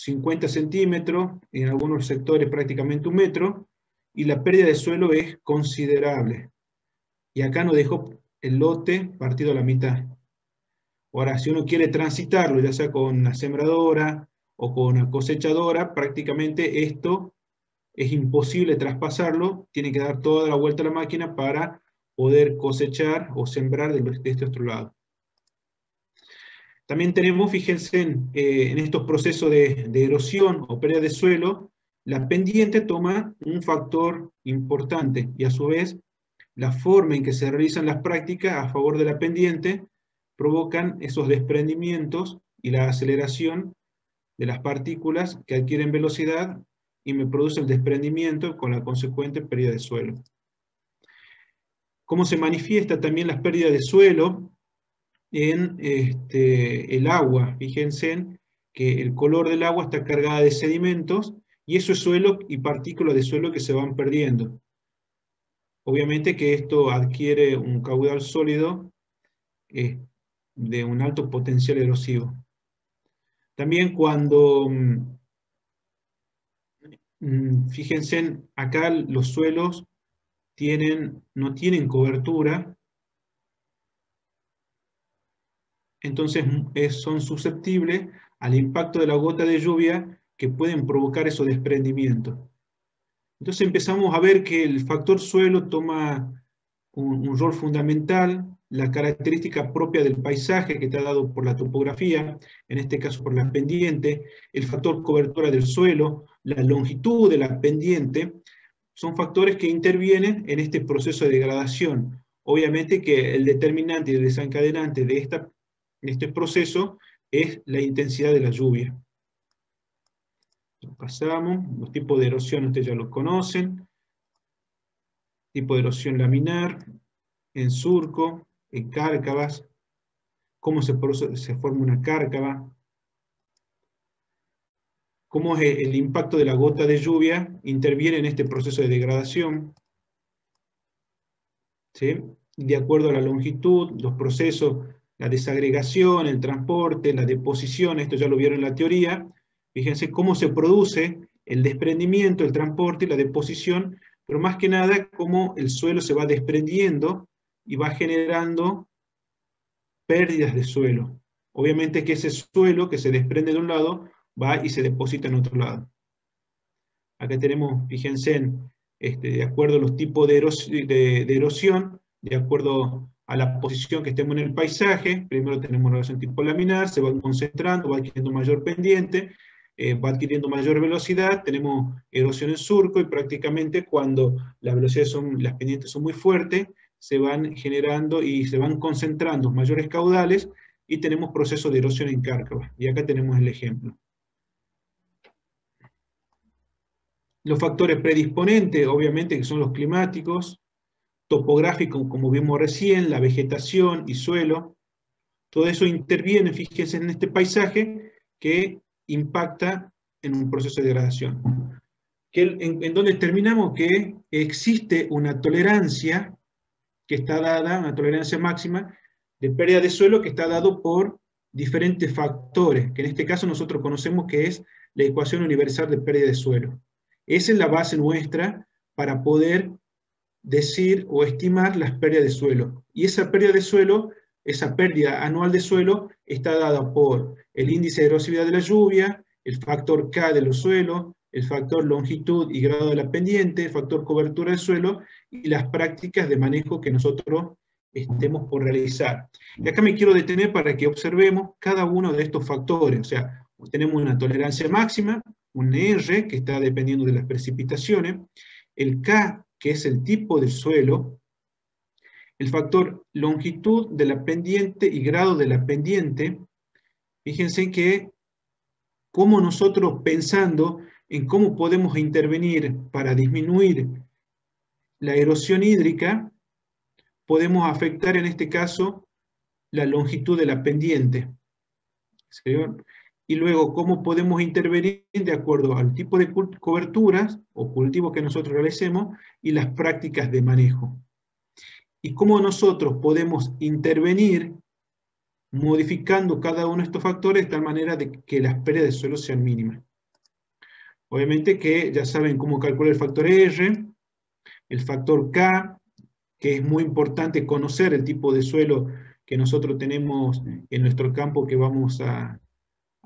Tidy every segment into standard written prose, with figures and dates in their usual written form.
50 centímetros, en algunos sectores prácticamente 1 metro, y la pérdida de suelo es considerable. Y acá nos dejó el lote partido a la mitad. Ahora, si uno quiere transitarlo, ya sea con una sembradora o con una cosechadora, prácticamente esto es imposible traspasarlo, tiene que dar toda la vuelta a la máquina para poder cosechar o sembrar de este otro lado. También tenemos, fíjense, en estos procesos de erosión o pérdida de suelo, la pendiente toma un factor importante y a su vez la forma en que se realizan las prácticas a favor de la pendiente provocan esos desprendimientos y la aceleración de las partículas que adquieren velocidad y me produce el desprendimiento con la consecuente pérdida de suelo. ¿Cómo se manifiesta también las pérdidas de suelo? En el agua. Fíjense que el color del agua está cargada de sedimentos y eso es suelo y partículas de suelo que se van perdiendo. Obviamente que esto adquiere un caudal sólido de un alto potencial erosivo. También cuando, fíjense, acá los suelos no tienen cobertura, entonces son susceptibles al impacto de la gota de lluvia que pueden provocar esos desprendimientos. Entonces empezamos a ver que el factor suelo toma un rol fundamental, la característica propia del paisaje que está dado por la topografía, en este caso por la pendiente, el factor cobertura del suelo, la longitud de la pendiente, son factores que intervienen en este proceso de degradación. Obviamente que el determinante y el desencadenante de este proceso es la intensidad de la lluvia. Pasamos, los tipos de erosión ustedes ya los conocen. Tipo de erosión laminar, en surco, en cárcavas, cómo se forma una cárcava, cómo es el impacto de la gota de lluvia interviene en este proceso de degradación, ¿sí? De acuerdo a la longitud, los procesos, la desagregación, el transporte, la deposición, esto ya lo vieron en la teoría. Fíjense cómo se produce el desprendimiento, el transporte y la deposición, pero más que nada cómo el suelo se va desprendiendo y va generando pérdidas de suelo. Obviamente que ese suelo que se desprende de un lado va y se deposita en otro lado. Acá tenemos, fíjense, de acuerdo a los tipos de erosión, de acuerdo a la posición que estemos en el paisaje, primero tenemos erosión tipo laminar, se va concentrando, va adquiriendo mayor pendiente, va adquiriendo mayor velocidad, tenemos erosión en surco y prácticamente cuando las pendientes son muy fuertes, se van generando y se van concentrando mayores caudales y tenemos procesos de erosión en cárcava. Y acá tenemos el ejemplo. Los factores predisponentes, obviamente, que son los climáticos, topográficos, como vimos recién, la vegetación y suelo, todo eso interviene, fíjense, en este paisaje que impacta en un proceso de degradación. ¿En donde terminamos? Que existe una tolerancia que está dada, una tolerancia máxima de pérdida de suelo que está dado por diferentes factores, que en este caso nosotros conocemos que es la ecuación universal de pérdida de suelo. Esa es la base nuestra para poder decir o estimar las pérdidas de suelo. Y esa pérdida de suelo, esa pérdida anual de suelo, está dada por el índice de erosividad de la lluvia, el factor K de los suelos, el factor longitud y grado de la pendiente, el factor cobertura del suelo y las prácticas de manejo que nosotros estemos por realizar. Y acá me quiero detener para que observemos cada uno de estos factores. O sea, tenemos una tolerancia máxima, un R que está dependiendo de las precipitaciones, el K que es el tipo de suelo, el factor longitud de la pendiente y grado de la pendiente. Fíjense que como nosotros pensando en cómo podemos intervenir para disminuir la erosión hídrica, podemos afectar en este caso la longitud de la pendiente. ¿Sí? Y luego, cómo podemos intervenir de acuerdo al tipo de coberturas o cultivos que nosotros realicemos y las prácticas de manejo. Y cómo nosotros podemos intervenir modificando cada uno de estos factores de tal manera de que las pérdidas de suelo sean mínimas. Obviamente que ya saben cómo calcular el factor R, el factor K, que es muy importante conocer el tipo de suelo que nosotros tenemos en nuestro campo, que vamos a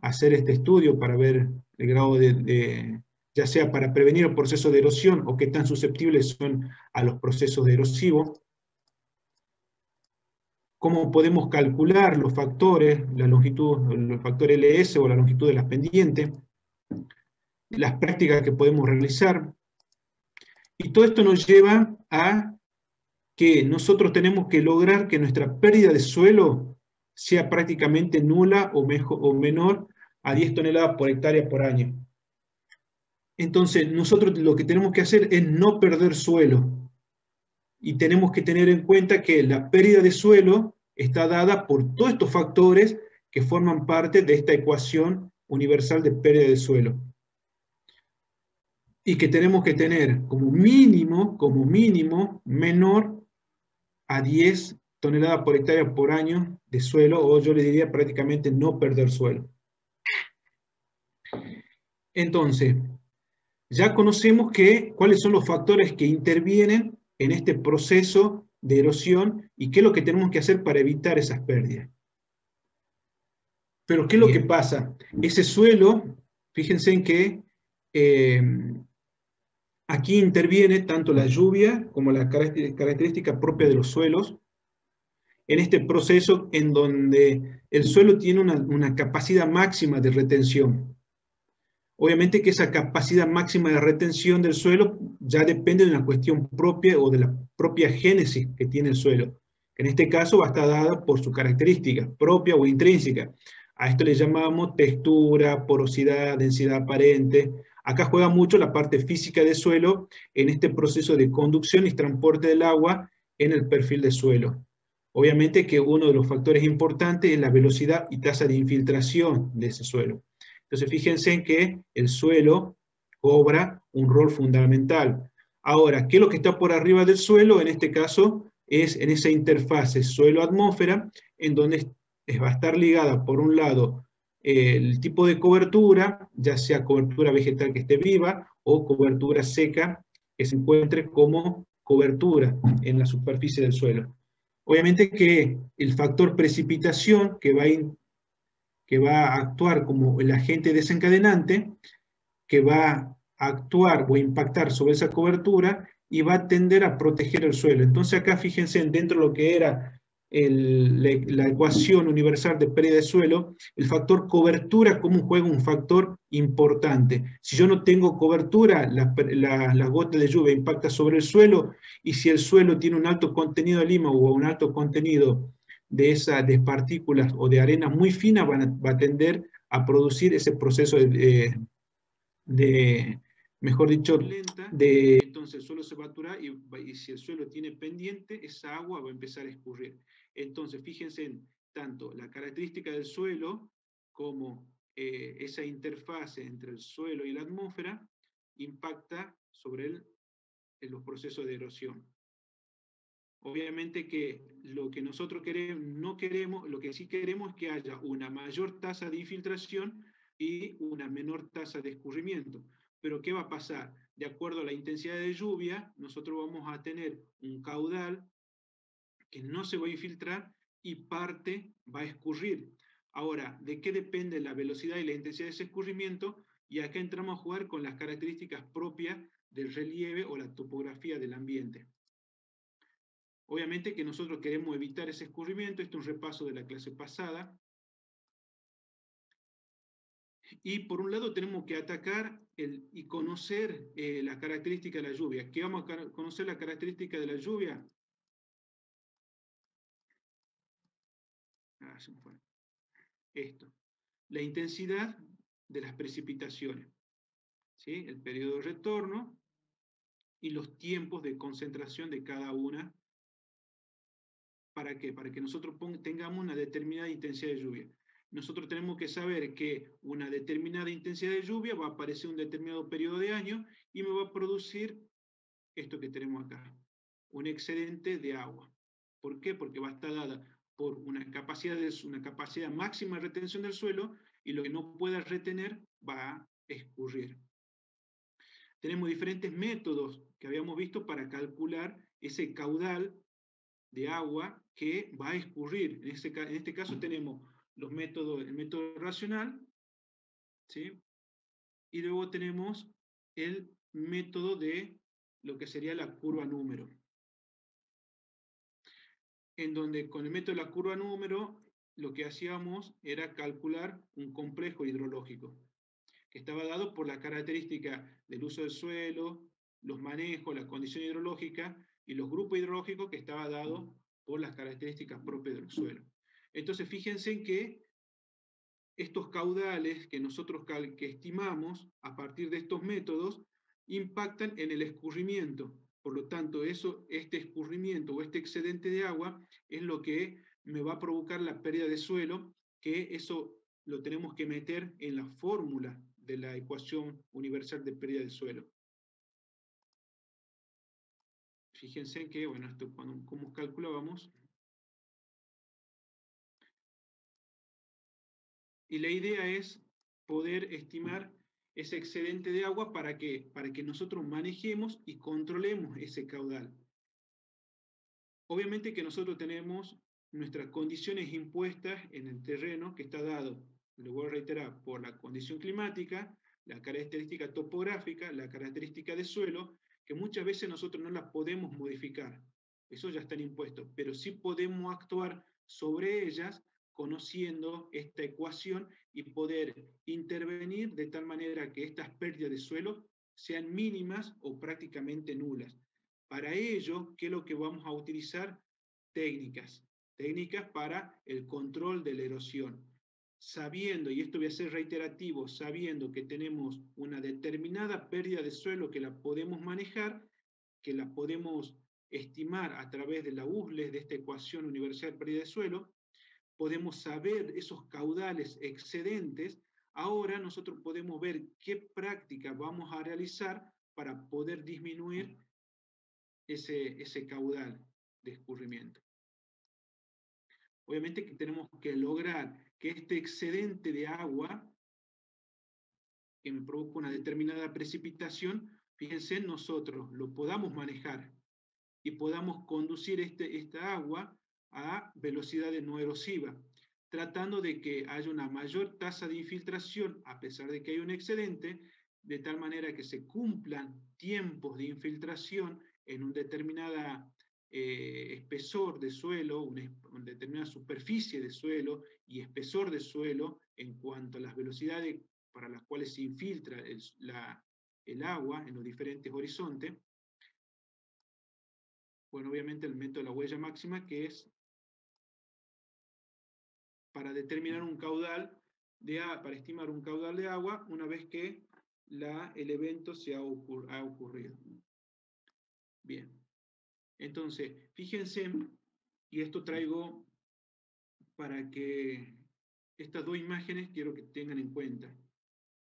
hacer este estudio para ver el grado ya sea para prevenir el proceso de erosión o qué tan susceptibles son a los procesos de erosivo. Cómo podemos calcular los factores, la longitud, el factor LS o la longitud de las pendientes, las prácticas que podemos realizar. Y todo esto nos lleva a que nosotros tenemos que lograr que nuestra pérdida de suelo sea prácticamente nula o menor a 10 toneladas por hectárea por año. Entonces, nosotros lo que tenemos que hacer es no perder suelo. Y tenemos que tener en cuenta que la pérdida de suelo está dada por todos estos factores que forman parte de esta ecuación universal de pérdida de suelo. Y que tenemos que tener como mínimo, menor a 10 toneladas por hectárea por año de suelo, o yo le diría prácticamente no perder suelo. Entonces, ya conocemos cuáles son los factores que intervienen en este proceso de erosión y qué es lo que tenemos que hacer para evitar esas pérdidas. Pero ¿qué es lo que pasa? Ese suelo, fíjense en que aquí interviene tanto la lluvia como la característica propia de los suelos, en este proceso en donde el suelo tiene una capacidad máxima de retención. Obviamente que esa capacidad máxima de retención del suelo ya depende de una cuestión propia o de la propia génesis que tiene el suelo, que en este caso va a estar dada por su característica propia o intrínseca. A esto le llamamos textura, porosidad, densidad aparente. Acá juega mucho la parte física del suelo en este proceso de conducción y transporte del agua en el perfil del suelo. Obviamente que uno de los factores importantes es la velocidad y tasa de infiltración de ese suelo. Entonces fíjense en que el suelo cobra un rol fundamental. Ahora, ¿qué es lo que está por arriba del suelo? En este caso es en esa interfase suelo-atmósfera, en donde va a estar ligada por un lado el tipo de cobertura, ya sea cobertura vegetal que esté viva o cobertura seca que se encuentre como cobertura en la superficie del suelo. Obviamente que el factor precipitación que va a actuar como el agente desencadenante, que va a actuar o impactar sobre esa cobertura y va a tender a proteger el suelo. Entonces acá fíjense dentro de lo que era la ecuación universal de pérdida de suelo, el factor cobertura como juega un factor importante. Si yo no tengo cobertura, la gota de lluvia impacta sobre el suelo, y si el suelo tiene un alto contenido de lima o un alto contenido de partículas o de arena muy fina, va a tender a producir ese proceso mejor dicho, lenta, entonces el suelo se va a saturar y si el suelo tiene pendiente, esa agua va a empezar a escurrir. Entonces, fíjense en tanto la característica del suelo como esa interfase entre el suelo y la atmósfera impacta sobre los procesos de erosión. Obviamente que lo que nosotros no queremos, lo que sí queremos es que haya una mayor tasa de infiltración y una menor tasa de escurrimiento. Pero ¿qué va a pasar? De acuerdo a la intensidad de lluvia, nosotros vamos a tener un caudal que no se va a infiltrar y parte va a escurrir. Ahora, ¿de qué depende la velocidad y la intensidad de ese escurrimiento? Y acá entramos a jugar con las características propias del relieve o la topografía del ambiente. Obviamente que nosotros queremos evitar ese escurrimiento, esto es un repaso de la clase pasada. Y por un lado tenemos que atacar y conocer la característica de la lluvia. ¿Qué vamos a conocer la característica de la lluvia? Se me fue. Esto. La intensidad de las precipitaciones, ¿sí? El periodo de retorno y los tiempos de concentración de cada una. ¿Para qué? Para que nosotros tengamos una determinada intensidad de lluvia. Nosotros tenemos que saber que una determinada intensidad de lluvia va a aparecer un determinado periodo de año y me va a producir esto que tenemos acá, un excedente de agua. ¿Por qué? Porque va a estar dada por una capacidad máxima de retención del suelo, y lo que no pueda retener va a escurrir. tenemos diferentes métodos que habíamos visto para calcular ese caudal de agua que va a escurrir. En este caso tenemos el método racional, ¿sí? Y luego tenemos el método de lo que sería la curva número. En donde con el método de la curva número, lo que hacíamos era calcular un complejo hidrológico, que estaba dado por la característica del uso del suelo, los manejos, la condición hidrológica, y los grupos hidrológicos que estaba dado por las características propias del suelo. Entonces, fíjense en que estos caudales que nosotros que estimamos a partir de estos métodos impactan en el escurrimiento. Por lo tanto, este escurrimiento o este excedente de agua es lo que me va a provocar la pérdida de suelo, que eso lo tenemos que meter en la fórmula de la ecuación universal de pérdida de suelo. Fíjense que, bueno, esto como calculábamos. Y la idea es poder estimar ese excedente de agua para que nosotros manejemos y controlemos ese caudal. Obviamente que nosotros tenemos nuestras condiciones impuestas en el terreno que está dado, lo voy a reiterar, por la condición climática, la característica topográfica, la característica de suelo, que muchas veces nosotros no la podemos modificar. Eso ya está impuesto, pero sí podemos actuar sobre ellas conociendo esta ecuación y poder intervenir de tal manera que estas pérdidas de suelo sean mínimas o prácticamente nulas. Para ello, ¿qué es lo que vamos a utilizar? Técnicas para el control de la erosión. Sabiendo, y esto voy a ser reiterativo, sabiendo que tenemos una determinada pérdida de suelo que la podemos manejar, que la podemos estimar a través de la USLE, de esta ecuación universal de pérdida de suelo, podemos saber esos caudales excedentes. Ahora nosotros podemos ver qué práctica vamos a realizar para poder disminuir ese caudal de escurrimiento. Obviamente que tenemos que lograr que este excedente de agua que me provoca una determinada precipitación, fíjense, nosotros lo podamos manejar y podamos conducir esta agua a velocidades no erosivas, tratando de que haya una mayor tasa de infiltración, a pesar de que hay un excedente, de tal manera que se cumplan tiempos de infiltración en un determinada espesor de suelo, una determinada superficie de suelo y espesor de suelo en cuanto a las velocidades para las cuales se infiltra el agua en los diferentes horizontes. Bueno, obviamente el método de la huella máxima, que es para determinar un caudal para estimar un caudal de agua una vez que el evento ha ocurrido. Bien, entonces, fíjense, y esto traigo para que estas dos imágenes quiero que tengan en cuenta.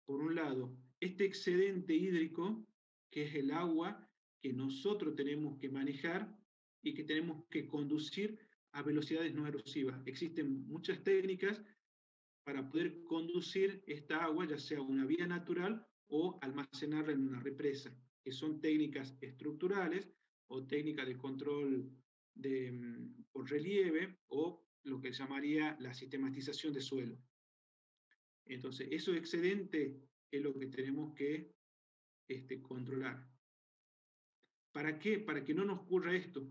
Por un lado, este excedente hídrico, que es el agua que nosotros tenemos que manejar y que tenemos que conducir a velocidades no erosivas. Existen muchas técnicas para poder conducir esta agua, ya sea una vía natural o almacenarla en una represa, que son técnicas estructurales o técnicas de control por relieve o lo que se llamaría la sistematización de suelo. Entonces, eso excedente es lo que tenemos que controlar. ¿Para qué? Para que no nos ocurra esto.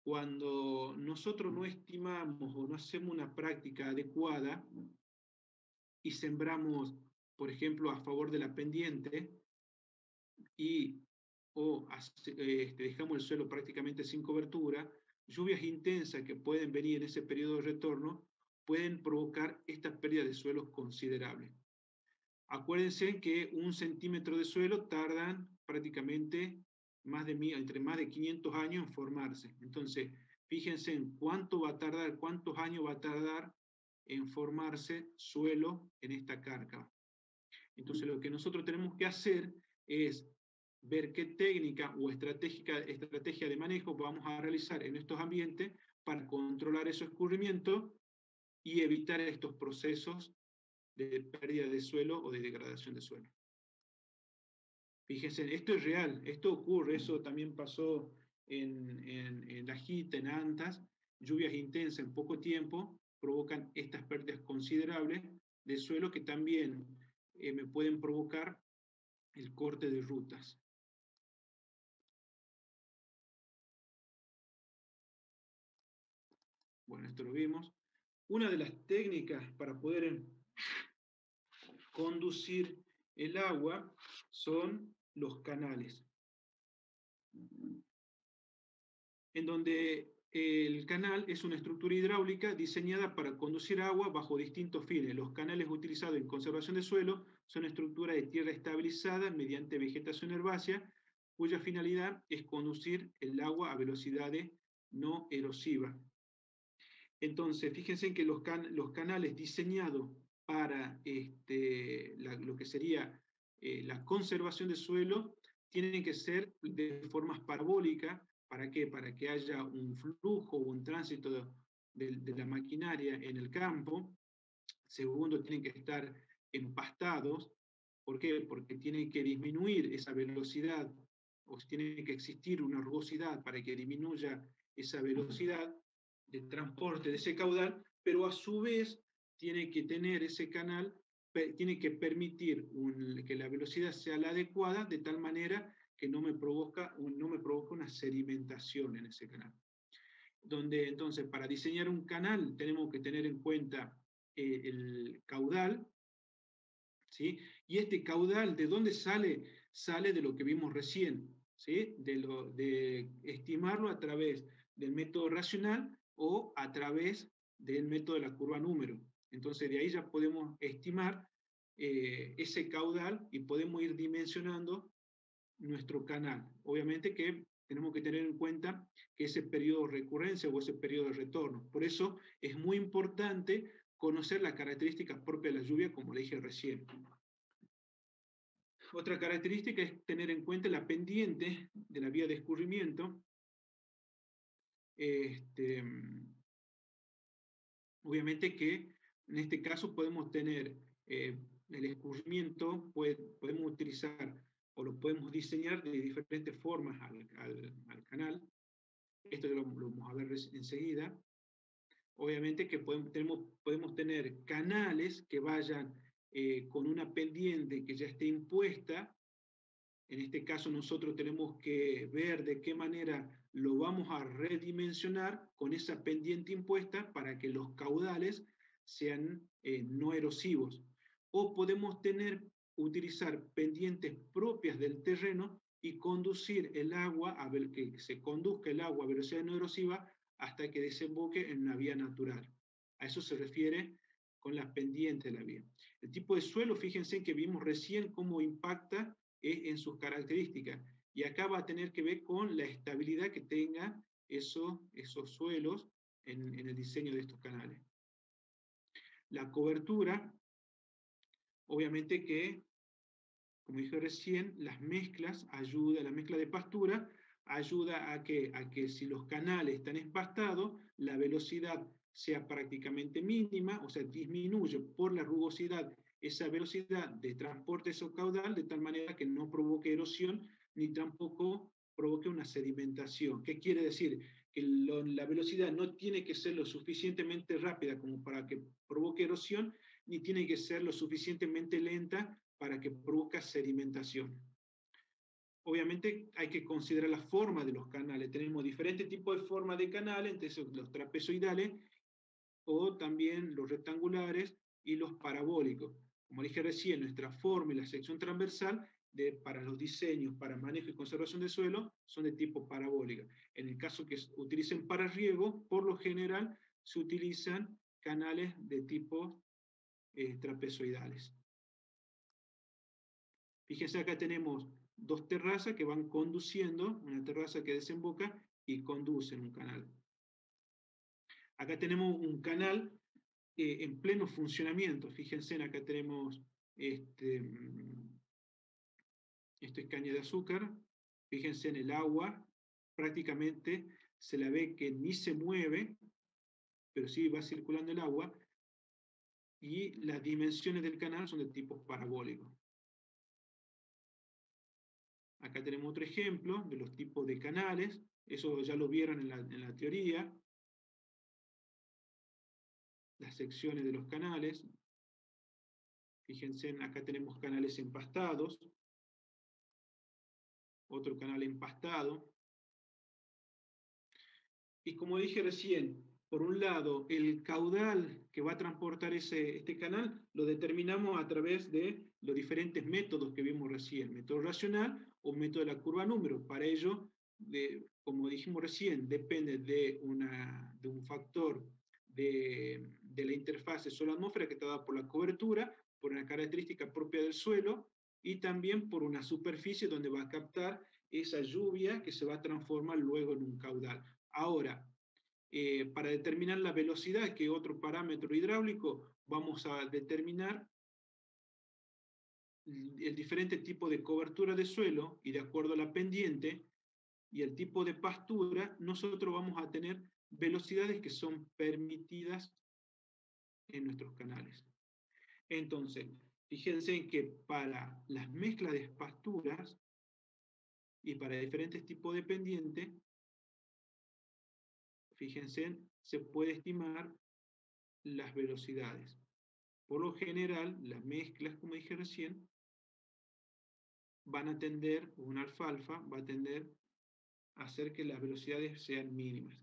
Cuando nosotros no estimamos o no hacemos una práctica adecuada y sembramos, por ejemplo, a favor de la pendiente o dejamos el suelo prácticamente sin cobertura, lluvias intensas que pueden venir en ese periodo de retorno pueden provocar esta pérdida de suelos considerable. Acuérdense que 1 centímetro de suelo tardan prácticamente entre más de 500 años en formarse. Entonces, fíjense en cuántos años va a tardar en formarse suelo en esta cárcava. Entonces, lo que nosotros tenemos que hacer es ver qué técnica o estrategia de manejo vamos a realizar en estos ambientes para controlar esos escurrimientos y evitar estos procesos de pérdida de suelo o de degradación de suelo. Fíjense, esto es real, esto ocurre, eso también pasó en La Jita, en Antas, lluvias intensas en poco tiempo provocan estas pérdidas considerables de suelo que también me pueden provocar el corte de rutas. Bueno, esto lo vimos. Una de las técnicas para poder conducir el agua son los canales, en donde el canal es una estructura hidráulica diseñada para conducir agua bajo distintos fines. Los canales utilizados en conservación de suelo son estructuras de tierra estabilizada mediante vegetación herbácea, cuya finalidad es conducir el agua a velocidades no erosivas. Entonces, fíjense que los canales diseñados para lo que sería la conservación de suelo tienen que ser de formas parabólicas. ¿Para qué? Para que haya un flujo o un tránsito de la maquinaria en el campo. Segundo, tienen que estar empastados. ¿Por qué? Porque tienen que disminuir esa velocidad, o tiene que existir una rugosidad para que disminuya esa velocidad de transporte de ese caudal, pero a su vez tiene que tener ese canal, tiene que permitir que la velocidad sea la adecuada, de tal manera que no me provoca una sedimentación en ese canal. Donde entonces para diseñar un canal tenemos que tener en cuenta el caudal, ¿sí? Y este caudal, ¿de dónde sale? Sale de lo que vimos recién, ¿sí? De estimarlo a través del método racional o a través del método de la curva número. Entonces de ahí ya podemos estimar ese caudal y podemos ir dimensionando nuestro canal. Obviamente que tenemos que tener en cuenta que ese periodo de recurrencia o ese periodo de retorno. Por eso es muy importante conocer las características propias de la lluvia, como le dije recién. Otra característica es tener en cuenta la pendiente de la vía de escurrimiento. Obviamente que en este caso podemos tener el escurrimiento, podemos utilizar o lo podemos diseñar de diferentes formas al canal. Esto lo vamos a ver enseguida. Obviamente que podemos tener canales que vayan con una pendiente que ya esté impuesta. En este caso nosotros tenemos que ver de qué manera lo vamos a redimensionar con esa pendiente impuesta para que los caudales sean no erosivos. O podemos utilizar pendientes propias del terreno y conducir el agua, que se conduzca el agua a velocidad no erosiva hasta que desemboque en una vía natural. A eso se refiere con las pendientes de la vía. El tipo de suelo, fíjense que vimos recién cómo impacta en sus características. Y acá va a tener que ver con la estabilidad que tengan esos suelos en el diseño de estos canales. La cobertura, obviamente que, como dije recién, las mezclas la mezcla de pastura ayuda a que si los canales están empastados, la velocidad sea prácticamente mínima, o sea, disminuye por la rugosidad esa velocidad de transporte de ese caudal, de tal manera que no provoque erosión, ni tampoco provoque una sedimentación. ¿Qué quiere decir? Que la velocidad no tiene que ser lo suficientemente rápida como para que provoque erosión, ni tiene que ser lo suficientemente lenta para que provoque sedimentación. Obviamente hay que considerar la forma de los canales. Tenemos diferentes tipos de formas de canales, entonces los trapezoidales o también los rectangulares y los parabólicos. Como dije recién, nuestra forma y la sección transversal para los diseños, para manejo y conservación de suelo, son de tipo parabólica. En el caso que utilicen para riego, por lo general se utilizan canales de tipo trapezoidales. Fíjense, acá tenemos dos terrazas que van conduciendo, una terraza que desemboca y conduce en un canal. Acá tenemos un canal en pleno funcionamiento. Fíjense, acá tenemos esto es caña de azúcar. Fíjense en el agua, prácticamente se la ve que ni se mueve, pero sí va circulando el agua, y las dimensiones del canal son de tipo parabólico. Acá tenemos otro ejemplo de los tipos de canales, eso ya lo vieron en la teoría, las secciones de los canales. Fíjense, acá tenemos canales empastados, otro canal empastado. Y como dije recién, por un lado, el caudal que va a transportar este canal lo determinamos a través de los diferentes métodos que vimos recién, método racional o método de la curva número. Para ello, como dijimos recién, depende de un factor de la interfase suelo-atmósfera que está dada por la cobertura, por una característica propia del suelo y también por una superficie donde va a captar esa lluvia que se va a transformar luego en un caudal. Ahora, para determinar la velocidad, que es otro parámetro hidráulico, vamos a determinar el diferente tipo de cobertura de suelo y de acuerdo a la pendiente y el tipo de pastura, nosotros vamos a tener velocidades que son permitidas en nuestros canales. Entonces, fíjense que para las mezclas de pasturas y para diferentes tipos de pendiente, fíjense, se puede estimar las velocidades. Por lo general, las mezclas, como dije recién, van a tender, una alfalfa va a tender a hacer que las velocidades sean mínimas.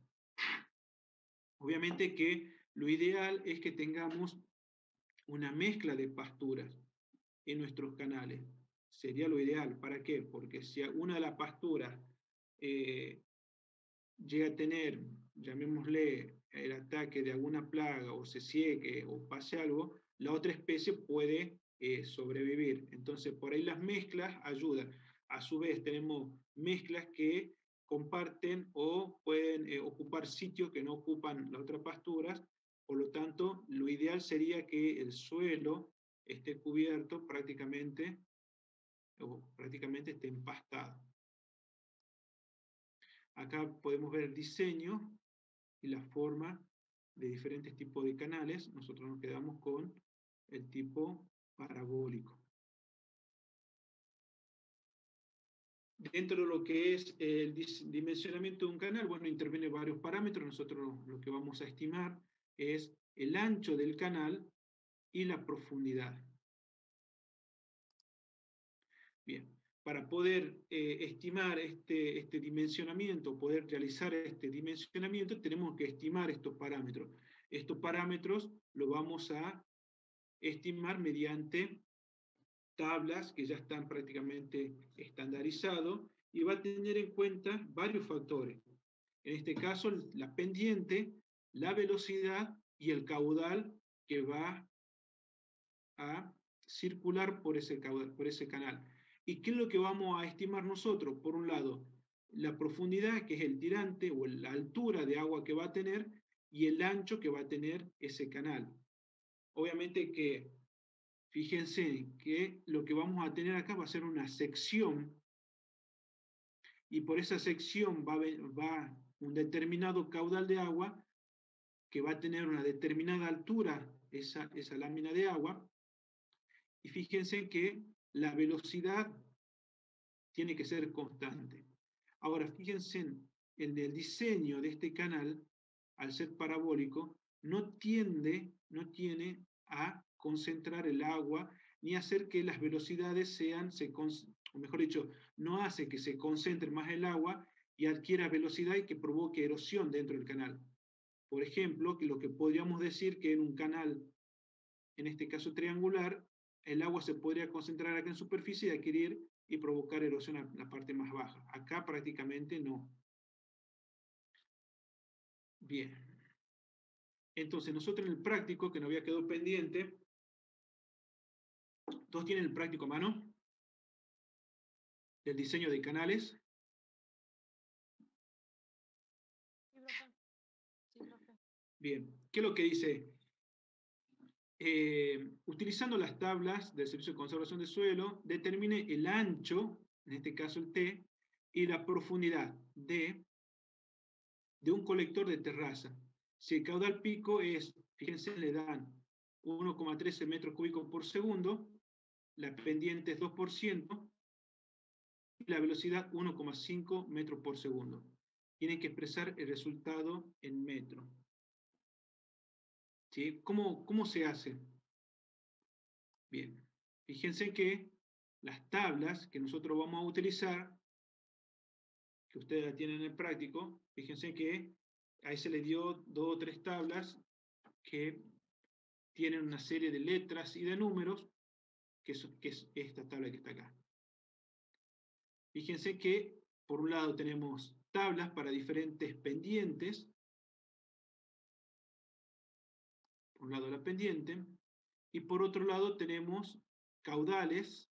Obviamente que lo ideal es que tengamos una mezcla de pasturas en nuestros canales. Sería lo ideal. ¿Para qué? Porque si una de las pasturas llega a tener, llamémosle, el ataque de alguna plaga o se sieque o pase algo, la otra especie puede sobrevivir. Entonces, por ahí las mezclas ayudan. A su vez, tenemos mezclas que comparten o pueden ocupar sitios que no ocupan las otras pasturas. Por lo tanto, lo ideal sería que el suelo esté cubierto prácticamente, o prácticamente esté empastado. Acá podemos ver el diseño y la forma de diferentes tipos de canales. Nosotros nos quedamos con el tipo parabólico. Dentro de lo que es el dimensionamiento de un canal, bueno, intervienen varios parámetros. Nosotros lo que vamos a estimar es el ancho del canal y la profundidad. Bien, para poder estimar este dimensionamiento, poder realizar este dimensionamiento, tenemos que estimar estos parámetros. Estos parámetros los vamos a estimar mediante tablas que ya están prácticamente estandarizados y va a tener en cuenta varios factores. En este caso, la pendiente, la velocidad y el caudal que va a circular por ese caudal, por ese canal. ¿Y qué es lo que vamos a estimar nosotros? Por un lado, la profundidad, que es el tirante o la altura de agua que va a tener, y el ancho que va a tener ese canal. Obviamente que, fíjense que lo que vamos a tener acá va a ser una sección, y por esa sección va un determinado caudal de agua que va a tener una determinada altura, esa lámina de agua, y fíjense que la velocidad tiene que ser constante. Ahora, fíjense en el diseño de este canal, al ser parabólico, no tiene a concentrar el agua ni hacer que las velocidades sean, o mejor dicho, no hace que se concentre más el agua y adquiera velocidad y que provoque erosión dentro del canal. Por ejemplo, que lo que podríamos decir que en un canal, en este caso triangular, el agua se podría concentrar acá en superficie y adquirir y provocar erosión en la parte más baja. Acá prácticamente no. Bien. Entonces, nosotros en el práctico, que no había quedado pendiente, ¿todos tienen el práctico a mano? Del diseño de canales. Sí, profe. Bien. ¿Qué es lo que dice? Utilizando las tablas del Servicio de Conservación de Suelo, determine el ancho, en este caso el T, y la profundidad, D, de un colector de terraza. Si el caudal pico es, fíjense, le dan 1,13 metros cúbicos por segundo, la pendiente es 2%, y la velocidad 1,5 metros por segundo. Tienen que expresar el resultado en metros. ¿Sí? ¿Cómo se hace? Bien, fíjense que las tablas que nosotros vamos a utilizar, que ustedes la tienen en el práctico, fíjense que ahí se le dio 2 o 3 tablas que tienen una serie de letras y de números, que es esta tabla que está acá. Fíjense que por un lado tenemos tablas para diferentes pendientes, por un lado la pendiente, y por otro lado tenemos caudales,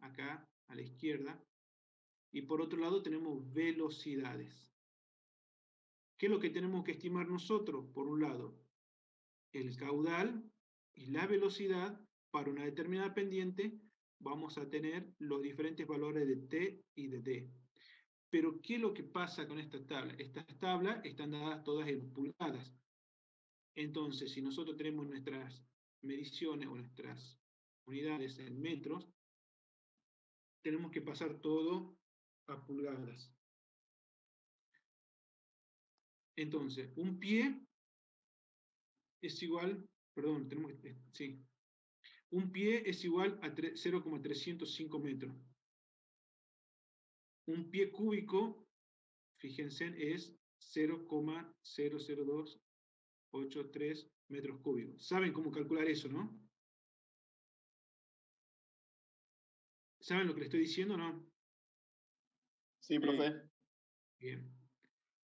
acá a la izquierda, y por otro lado tenemos velocidades. ¿Qué es lo que tenemos que estimar nosotros? Por un lado, el caudal y la velocidad para una determinada pendiente, vamos a tener los diferentes valores de T y de D. Pero, ¿qué es lo que pasa con estas tablas? Estas tablas están dadas todas en pulgadas. Entonces, si nosotros tenemos nuestras mediciones o nuestras unidades en metros, tenemos que pasar todo a pulgadas. Entonces, un pie es igual, perdón, sí, un pie es igual a 0,305 metros. Un pie cúbico, fíjense, es 0,00283 metros cúbicos. ¿Saben cómo calcular eso, no? ¿Saben lo que le estoy diciendo o no? Sí, profe. Bien.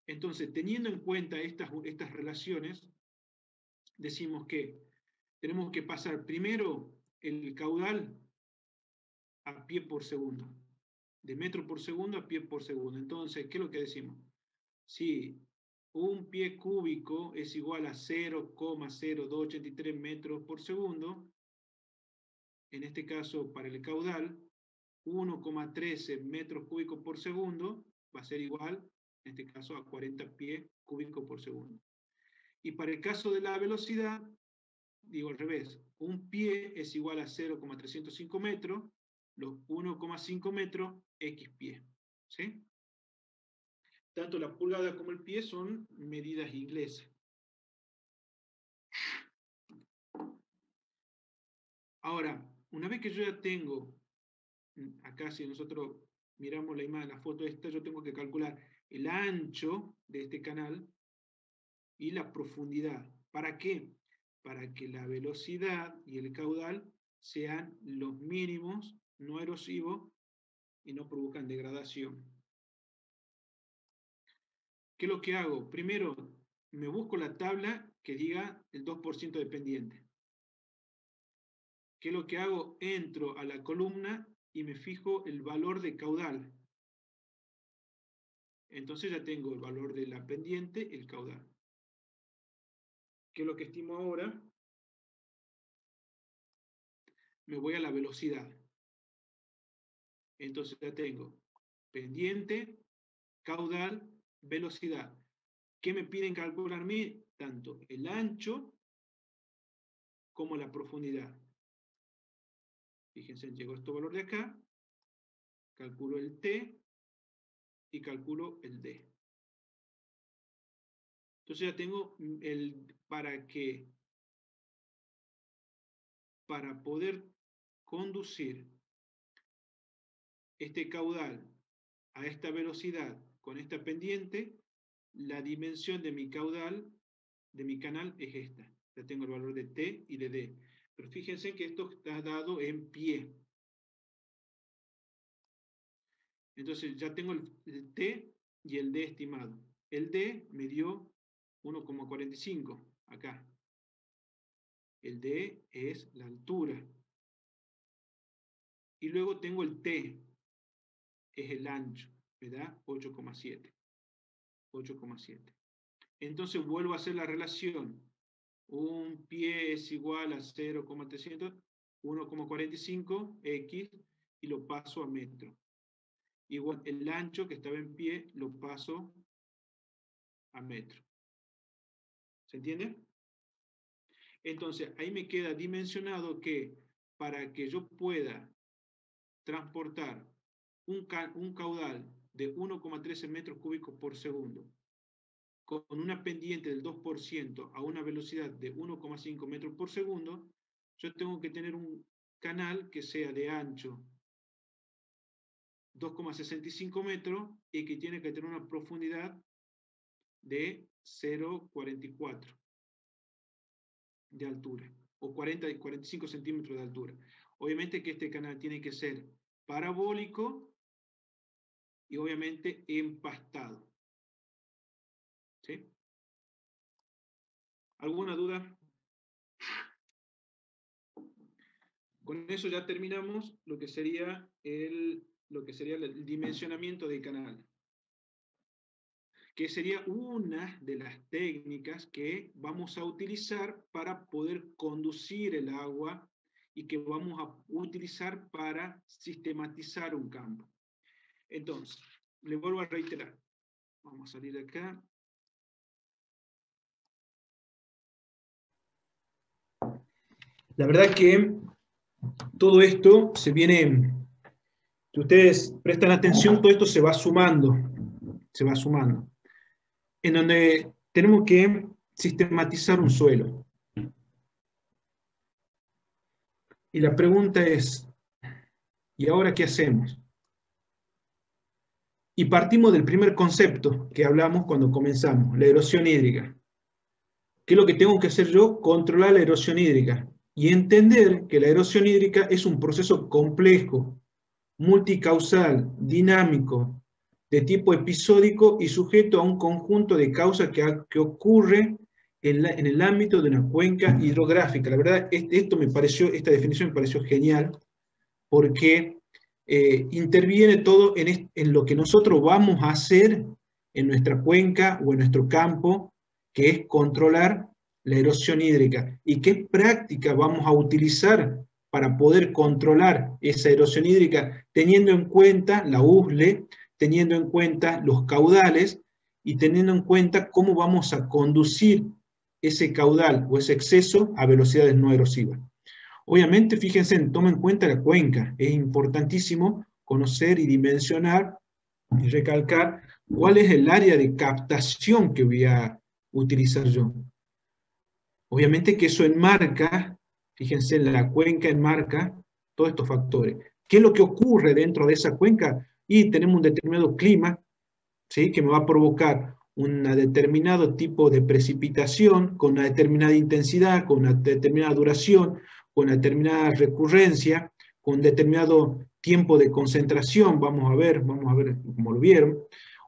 Entonces, teniendo en cuenta estas relaciones, decimos que tenemos que pasar primero el caudal a pie por segundo. De metro por segundo a pie por segundo. Entonces, ¿qué es lo que decimos? Si un pie cúbico es igual a 0,0283 metros por segundo, en este caso para el caudal, 1,13 metros cúbicos por segundo va a ser igual, en este caso, a 40 pies cúbicos por segundo. Y para el caso de la velocidad, digo al revés, un pie es igual a 0,305 metros, los 1,5 metros, X pie. ¿Sí? Tanto la pulgada como el pie son medidas inglesas. Ahora, una vez que yo ya tengo, acá si nosotros miramos la imagen, la foto esta, yo tengo que calcular el ancho de este canal y la profundidad. ¿Para qué? Para que la velocidad y el caudal sean los mínimos, no erosivos, y no provocan degradación. ¿Qué es lo que hago? Primero, me busco la tabla que diga el 2% de pendiente. ¿Qué es lo que hago? Entro a la columna y me fijo el valor de caudal. Entonces ya tengo el valor de la pendiente, el caudal. ¿Qué es lo que estimo ahora? Me voy a la velocidad. Entonces ya tengo pendiente, caudal, velocidad. ¿Qué me piden calcularme? Tanto el ancho como la profundidad. Fíjense, llegó este valor de acá, calculo el T y calculo el D. Entonces ya tengo para poder conducir este caudal a esta velocidad con esta pendiente, la dimensión de mi caudal, de mi canal, es esta. Ya tengo el valor de T y de D. Pero fíjense que esto está dado en pie. Entonces ya tengo el T y el D estimado. El D me dio 1,45 acá. El D es la altura. Y luego tengo el T, es el ancho, me da 8,7. 8,7. Entonces vuelvo a hacer la relación. Un pie es igual a 0,300, 1,45 X, y lo paso a metro. Igual el ancho que estaba en pie lo paso a metro. ¿Se entiende? Entonces ahí me queda dimensionado que para que yo pueda transportar un caudal de 1,13 metros cúbicos por segundo, con una pendiente del 2% a una velocidad de 1,5 metros por segundo, yo tengo que tener un canal que sea de ancho 2,65 metros y que tiene que tener una profundidad de 0,44 de altura, o 45 centímetros de altura. Obviamente que este canal tiene que ser parabólico y obviamente empastado. ¿Sí? ¿Alguna duda? Con eso ya terminamos lo que sería el dimensionamiento del canal, que sería una de las técnicas que vamos a utilizar para poder conducir el agua y que vamos a utilizar para sistematizar un campo. Entonces, le vuelvo a reiterar. Vamos a salir de acá. La verdad que todo esto se viene, si ustedes prestan atención, todo esto se va sumando, en donde tenemos que sistematizar un suelo. Y la pregunta es, ¿y ahora qué hacemos? Y partimos del primer concepto que hablamos cuando comenzamos, la erosión hídrica. ¿Qué es lo que tengo que hacer yo? Controlar la erosión hídrica y entender que la erosión hídrica es un proceso complejo, multicausal, dinámico, de tipo episódico y sujeto a un conjunto de causas que ocurre en el ámbito de una cuenca hidrográfica. La verdad, esta definición me pareció genial, porque interviene todo en lo que nosotros vamos a hacer en nuestra cuenca o en nuestro campo, que es controlar la erosión hídrica. ¿Y qué práctica vamos a utilizar para poder controlar esa erosión hídrica, teniendo en cuenta la USLE, teniendo en cuenta los caudales y teniendo en cuenta cómo vamos a conducir ese caudal o ese exceso a velocidades no erosivas? Obviamente, fíjense, tomen en cuenta la cuenca. Es importantísimo conocer y dimensionar y recalcar cuál es el área de captación que voy a utilizar yo. Obviamente que eso enmarca, fíjense, la cuenca enmarca todos estos factores. ¿Qué es lo que ocurre dentro de esa cuenca? Y tenemos un determinado clima, ¿sí?, que me va a provocar un determinado tipo de precipitación, con una determinada intensidad, con una determinada duración, con una determinada recurrencia, con un determinado tiempo de concentración. Vamos a ver cómo lo vieron.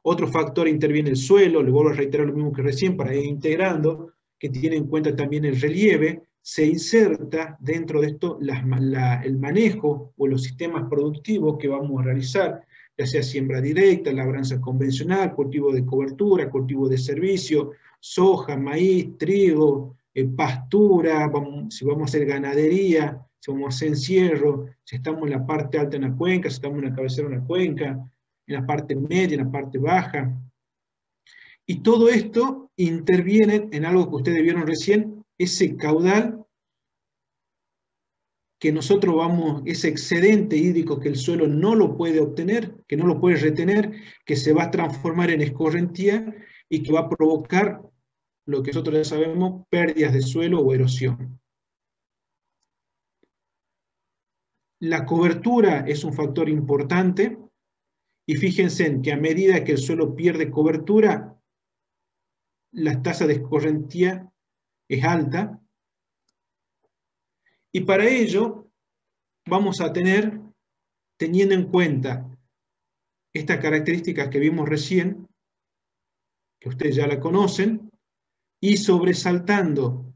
Otro factor interviene el suelo, le vuelvo a reiterar lo mismo que recién para ir integrando, que tiene en cuenta también el relieve. Se inserta dentro de esto el manejo o los sistemas productivos que vamos a realizar, ya sea siembra directa, labranza convencional, cultivo de cobertura, cultivo de servicio, soja, maíz, trigo, pastura, si vamos a hacer ganadería, si vamos a hacer encierro, si estamos en la parte alta de una cuenca, si estamos en la cabecera de una cuenca, en la parte media, en la parte baja. Y todo esto interviene en algo que ustedes vieron recién, ese caudal que nosotros ese excedente hídrico que el suelo no lo puede obtener, que no lo puede retener, que se va a transformar en escorrentía y que va a provocar lo que nosotros ya sabemos, pérdidas de suelo o erosión. La cobertura es un factor importante y fíjense en que a medida que el suelo pierde cobertura, la tasa de escorrentía es alta. Y para ello vamos a tener, teniendo en cuenta estas características que vimos recién, que ustedes ya la conocen, y sobresaltando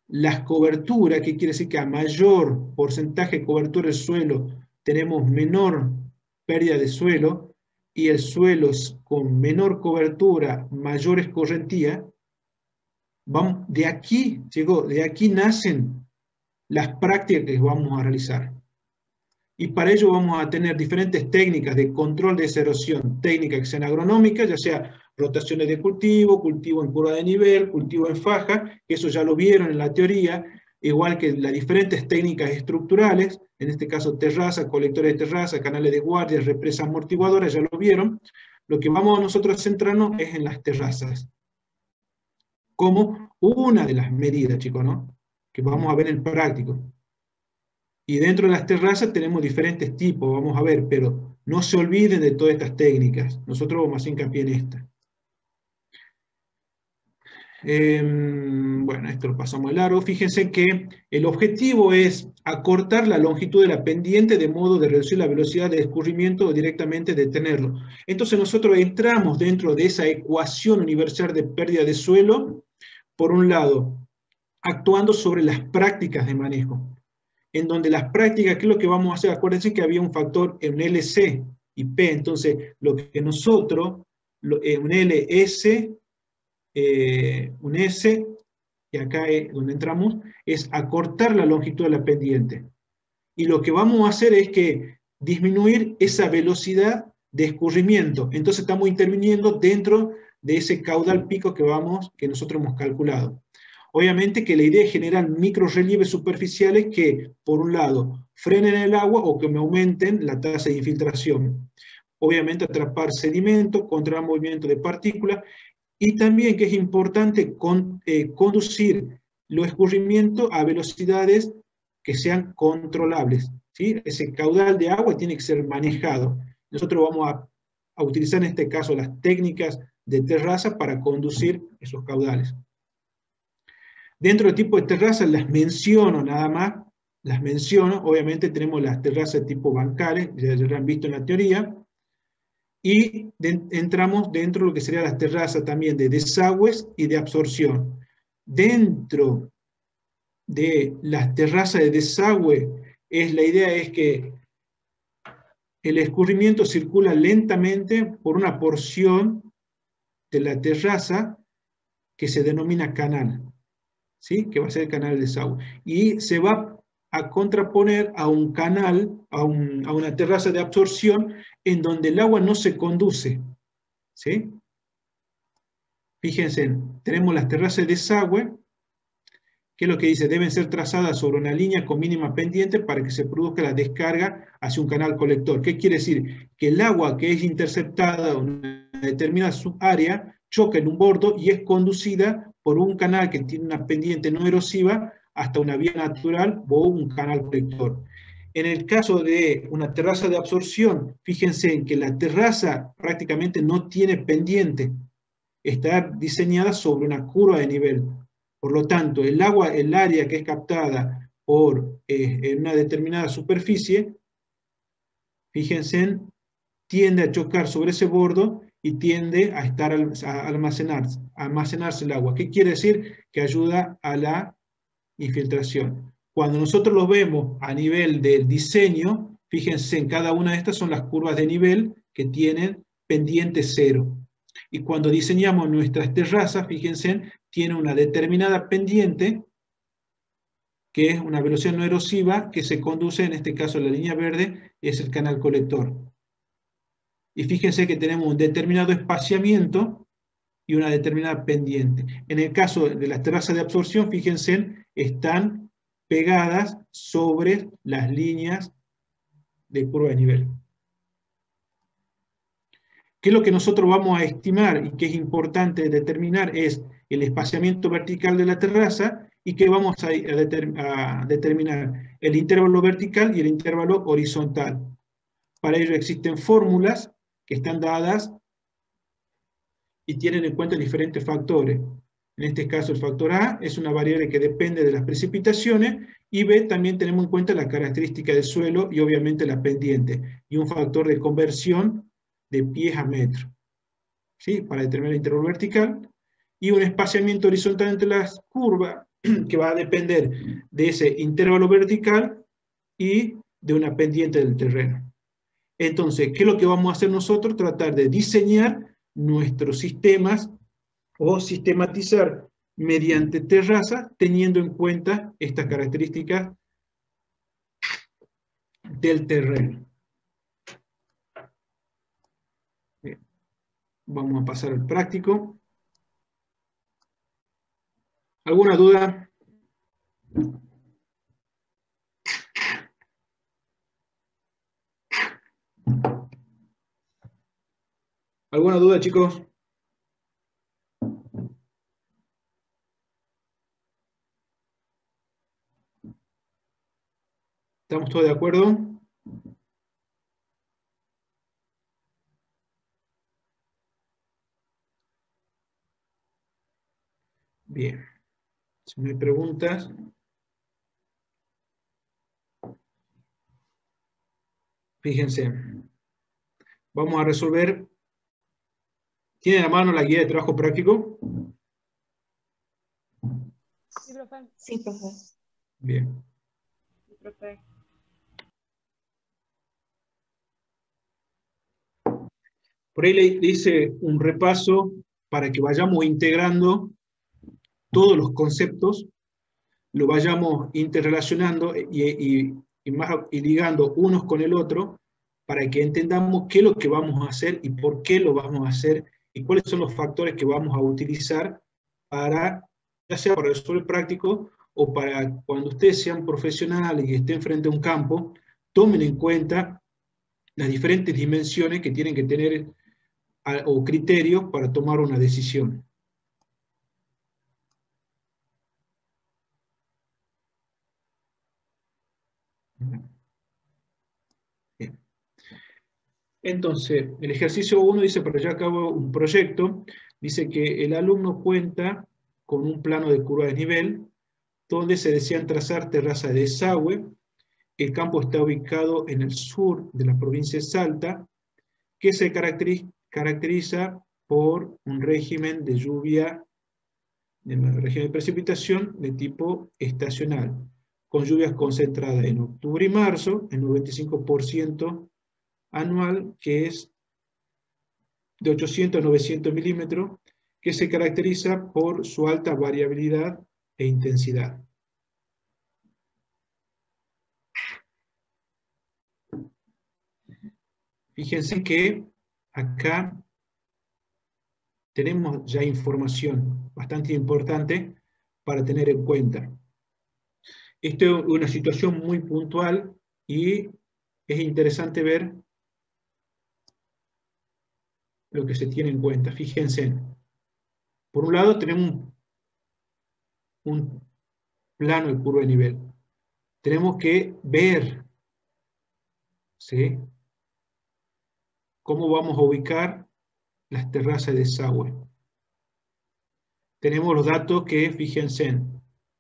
las coberturas, que quiere decir que a mayor porcentaje de cobertura del suelo tenemos menor pérdida de suelo, y el suelo con menor cobertura, mayor escorrentía. De aquí nacen las prácticas que vamos a realizar. Y para ello vamos a tener diferentes técnicas de control de esa erosión, técnicas que sean agronómicas, ya sea rotaciones de cultivo, cultivo en curva de nivel, cultivo en faja, que eso ya lo vieron en la teoría, igual que las diferentes técnicas estructurales, en este caso terraza, colectores de terraza, canales de guardia, represas amortiguadoras, ya lo vieron. Lo que vamos nosotros a centrarnos es en las terrazas, como una de las medidas, chicos, ¿no? Que vamos a ver en el práctico. Y dentro de las terrazas tenemos diferentes tipos, vamos a ver, pero no se olviden de todas estas técnicas. Nosotros vamos a hacer hincapié en esta. Bueno, esto lo pasamos de largo. Fíjense que el objetivo es acortar la longitud de la pendiente de modo de reducir la velocidad de escurrimiento o directamente detenerlo. Entonces nosotros entramos dentro de esa ecuación universal de pérdida de suelo, por un lado, actuando sobre las prácticas de manejo, en donde las prácticas, ¿qué es lo que vamos a hacer? Acuérdense que había un factor en LC y P, entonces lo que nosotros, un LS, un S, y acá es donde entramos, es acortar la longitud de la pendiente. Y lo que vamos a hacer es que disminuir esa velocidad de escurrimiento. Entonces estamos interviniendo dentro de ese caudal pico que nosotros hemos calculado. Obviamente que la idea es generar microrelieves superficiales que, por un lado, frenen el agua o que me aumenten la tasa de infiltración. Obviamente atrapar sedimento, controlar movimiento de partículas, y también que es importante conducir los escurrimientos a velocidades que sean controlables, ¿sí? Ese caudal de agua tiene que ser manejado. Nosotros vamos a utilizar en este caso las técnicas de terraza para conducir esos caudales. Dentro del tipo de terrazas las menciono nada más, las menciono, obviamente tenemos las terrazas de tipo bancales, ya lo han visto en la teoría, y entramos dentro de lo que serían las terrazas también de desagües y de absorción. Dentro de las terrazas de desagüe, la idea es que el escurrimiento circula lentamente por una porción de la terraza que se denomina canal, ¿sí? Que va a ser el canal de desagüe. Y se va a contraponer a un canal, a una terraza de absorción, en donde el agua no se conduce, ¿sí? Fíjense, tenemos las terrazas de desagüe, que es lo que dice, deben ser trazadas sobre una línea con mínima pendiente para que se produzca la descarga hacia un canal colector. ¿Qué quiere decir? Que el agua que es interceptada en una determinada subárea choca en un bordo y es conducida por un canal que tiene una pendiente no erosiva hasta una vía natural o un canal colector. En el caso de una terraza de absorción, fíjense en que la terraza prácticamente no tiene pendiente, está diseñada sobre una curva de nivel. Por lo tanto, el área que es captada en una determinada superficie, fíjense, tiende a chocar sobre ese bordo y tiende a almacenarse el agua. ¿Qué quiere decir? Que ayuda a la infiltración. Cuando nosotros lo vemos a nivel del diseño, fíjense, en cada una de estas son las curvas de nivel que tienen pendiente cero. Y cuando diseñamos nuestras terrazas, fíjense, tiene una determinada pendiente, que es una velocidad no erosiva, que se conduce, en este caso la línea verde, es el canal colector. Y fíjense que tenemos un determinado espaciamiento y una determinada pendiente. En el caso de las terrazas de absorción, fíjense, están pegadas sobre las líneas de curva de nivel. ¿Qué es lo que nosotros vamos a estimar y que es importante determinar? Es el espaciamiento vertical de la terraza y que vamos a determinar el intervalo vertical y el intervalo horizontal. Para ello existen fórmulas que están dadas y tienen en cuenta diferentes factores. En este caso el factor A es una variable que depende de las precipitaciones y B también tenemos en cuenta la característica del suelo y obviamente la pendiente y un factor de conversión de pies a metro, ¿sí? Para determinar el intervalo vertical y un espaciamiento horizontal entre las curvas que va a depender de ese intervalo vertical y de una pendiente del terreno. Entonces, ¿qué es lo que vamos a hacer nosotros? Tratar de diseñar nuestros sistemas o sistematizar mediante terraza teniendo en cuenta estas características del terreno. Bien. Vamos a pasar al práctico. ¿Alguna duda? ¿Alguna duda, chicos? ¿Estamos todos de acuerdo? Bien. Si no hay preguntas. Fíjense. Vamos a resolver. ¿Tienen a mano la guía de trabajo práctico? Sí, profe. Sí, profe. Bien. Sí, profe. Por ahí le hice un repaso para que vayamos integrando todos los conceptos, lo vayamos interrelacionando y ligando unos con el otro para que entendamos qué es lo que vamos a hacer y por qué lo vamos a hacer y cuáles son los factores que vamos a utilizar para, ya sea para resolver práctico o para cuando ustedes sean profesionales y estén frente a un campo, tomen en cuenta las diferentes dimensiones que tienen que tener o criterios para tomar una decisión. Bien. Entonces, el ejercicio 1 dice, para llevar a cabo un proyecto, dice que el alumno cuenta con un plano de curva de nivel, donde se desean trazar terrazas de desagüe. El campo está ubicado en el sur de la provincia de Salta, que se caracteriza por un régimen de lluvia, un régimen de precipitación de tipo estacional, con lluvias concentradas en octubre y marzo, en 95% anual, que es de 800 a 900 milímetros, que se caracteriza por su alta variabilidad e intensidad. Fíjense que acá tenemos ya información bastante importante para tener en cuenta. Esto es una situación muy puntual y es interesante ver lo que se tiene en cuenta. Fíjense, por un lado tenemos un plano de curva de nivel. Tenemos que ver, ¿sí?, cómo vamos a ubicar las terrazas de desagüe. Tenemos los datos que, fíjense,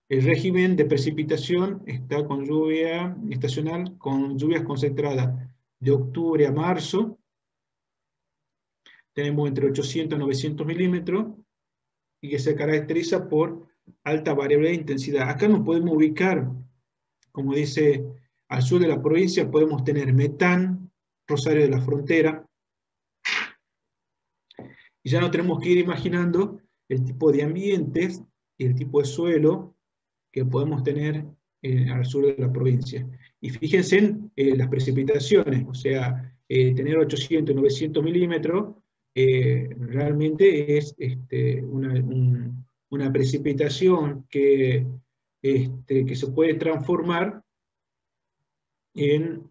el régimen de precipitación está con lluvia estacional, con lluvias concentradas de octubre a marzo. Tenemos entre 800 y 900 milímetros y que se caracteriza por alta variabilidad de intensidad. Acá nos podemos ubicar, como dice, al sur de la provincia podemos tener Metán, Rosario de la Frontera, y ya no tenemos que ir imaginando el tipo de ambientes y el tipo de suelo que podemos tener al sur de la provincia. Y fíjense en las precipitaciones, o sea, tener 800 y 900 milímetros realmente es una precipitación que se puede transformar en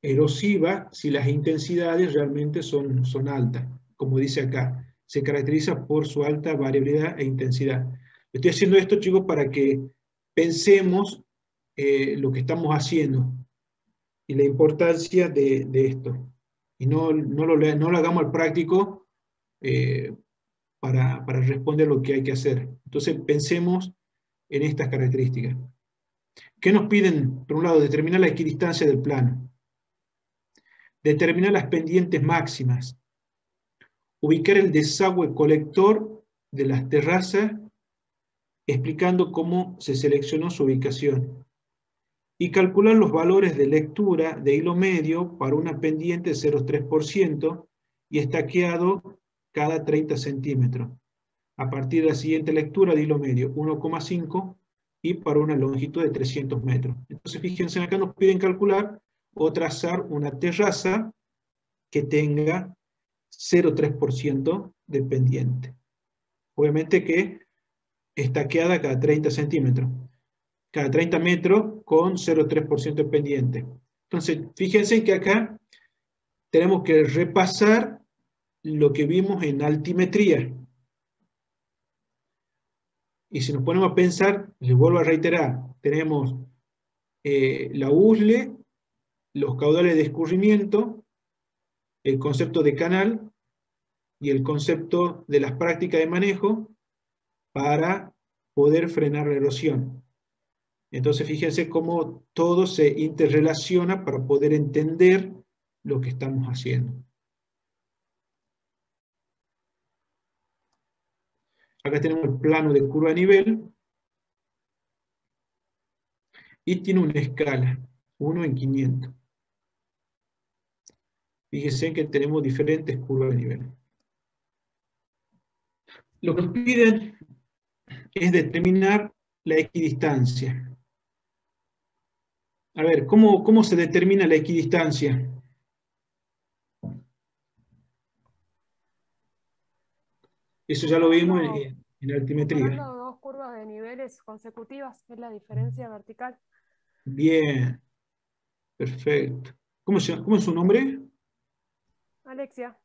erosiva si las intensidades realmente son altas. Como dice acá, se caracteriza por su alta variabilidad e intensidad. Estoy haciendo esto, chicos, para que pensemos lo que estamos haciendo y la importancia de esto. Y no lo hagamos al práctico para responder lo que hay que hacer. Entonces pensemos en estas características. ¿Qué nos piden? Por un lado, determinar la equidistancia del plano. Determinar las pendientes máximas. Ubicar el desagüe colector de las terrazas, explicando cómo se seleccionó su ubicación. Y calcular los valores de lectura de hilo medio para una pendiente de 0,3% y estaqueado cada 30 centímetros. A partir de la siguiente lectura de hilo medio, 1,5 y para una longitud de 300 metros. Entonces, fíjense, acá nos piden calcular o trazar una terraza que tenga 0,3% de pendiente. Obviamente que estaqueada cada 30 centímetros. Cada 30 metros con 0,3% de pendiente. Entonces, fíjense que acá tenemos que repasar lo que vimos en altimetría. Y si nos ponemos a pensar, les vuelvo a reiterar, tenemos la USLE, los caudales de escurrimiento, el concepto de canal y el concepto de las prácticas de manejo para poder frenar la erosión. Entonces fíjense cómo todo se interrelaciona para poder entender lo que estamos haciendo. Acá tenemos el plano de curva a nivel y tiene una escala, 1 en 500. Fíjense que tenemos diferentes curvas de nivel. Lo que nos piden es determinar la equidistancia. A ver, ¿cómo se determina la equidistancia? Eso ya lo vimos en altimetría. Comparando dos curvas de niveles consecutivas, es la diferencia vertical. Bien, perfecto. ¿Cómo es su nombre? Alexia.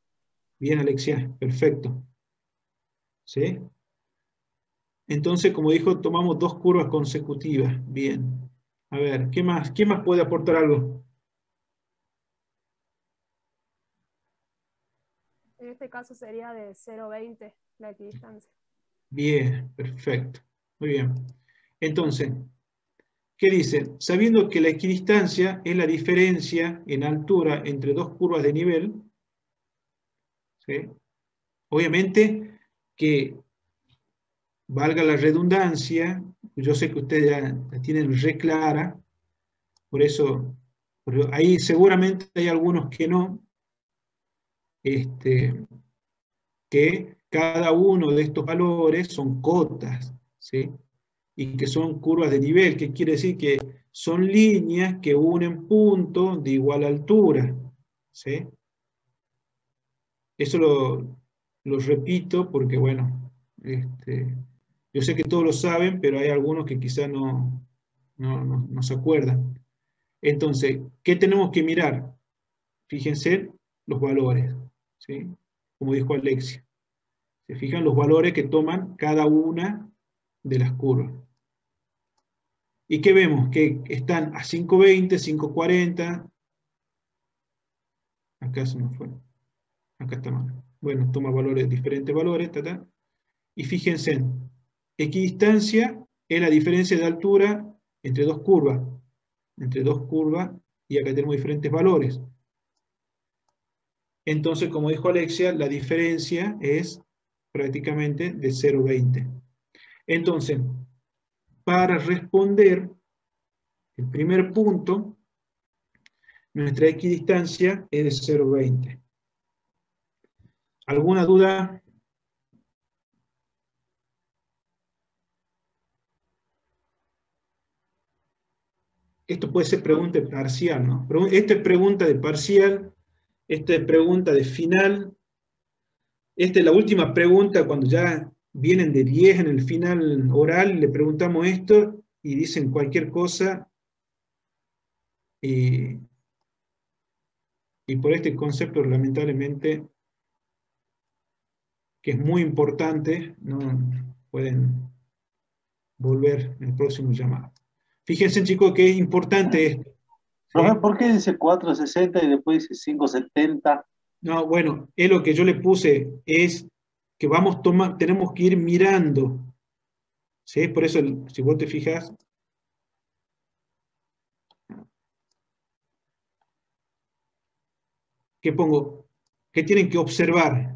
Bien, Alexia, perfecto. ¿Sí? Entonces, como dijo, tomamos dos curvas consecutivas. Bien. A ver, ¿qué más? ¿Quién más puede aportar algo? En este caso sería de 0,20 la equidistancia. Bien, perfecto. Muy bien. Entonces, ¿qué dice? Sabiendo que la equidistancia es la diferencia en altura entre dos curvas de nivel, ¿sí? Obviamente que, valga la redundancia, yo sé que ustedes ya la tienen re clara, por eso, pero ahí seguramente hay algunos que no, que cada uno de estos valores son cotas, ¿sí? Y que son curvas de nivel, que quiere decir que son líneas que unen puntos de igual altura, ¿sí? Eso lo repito porque, bueno, yo sé que todos lo saben, pero hay algunos que quizás no se acuerdan. Entonces, ¿qué tenemos que mirar? Fíjense los valores, ¿sí? Como dijo Alexia. Se fijan los valores que toman cada una de las curvas. ¿Y qué vemos? Que están a 520, 540. Acá se nos fue. Acá está mal. Bueno, toma valores, diferentes valores. Y fíjense, equidistancia es la diferencia de altura entre dos curvas. Entre dos curvas, y acá tenemos diferentes valores. Entonces, como dijo Alexia, la diferencia es prácticamente de 0,20. Entonces, para responder el primer punto, nuestra equidistancia es de 0,20. ¿Alguna duda? Esto puede ser pregunta parcial, ¿no? Esta es pregunta de parcial, esta es pregunta de final, esta es la última pregunta cuando ya vienen de 10 en el final oral, le preguntamos esto y dicen cualquier cosa y por este concepto lamentablemente que es muy importante, no pueden volver en el próximo llamado. Fíjense, chicos, que es importante esto. Profe, ¿por qué dice 460 y después dice 570? No, bueno, es lo que yo le puse, es que tenemos que ir mirando. ¿Sí? Por eso, si vos te fijas, ¿qué pongo? ¿Qué tienen que observar?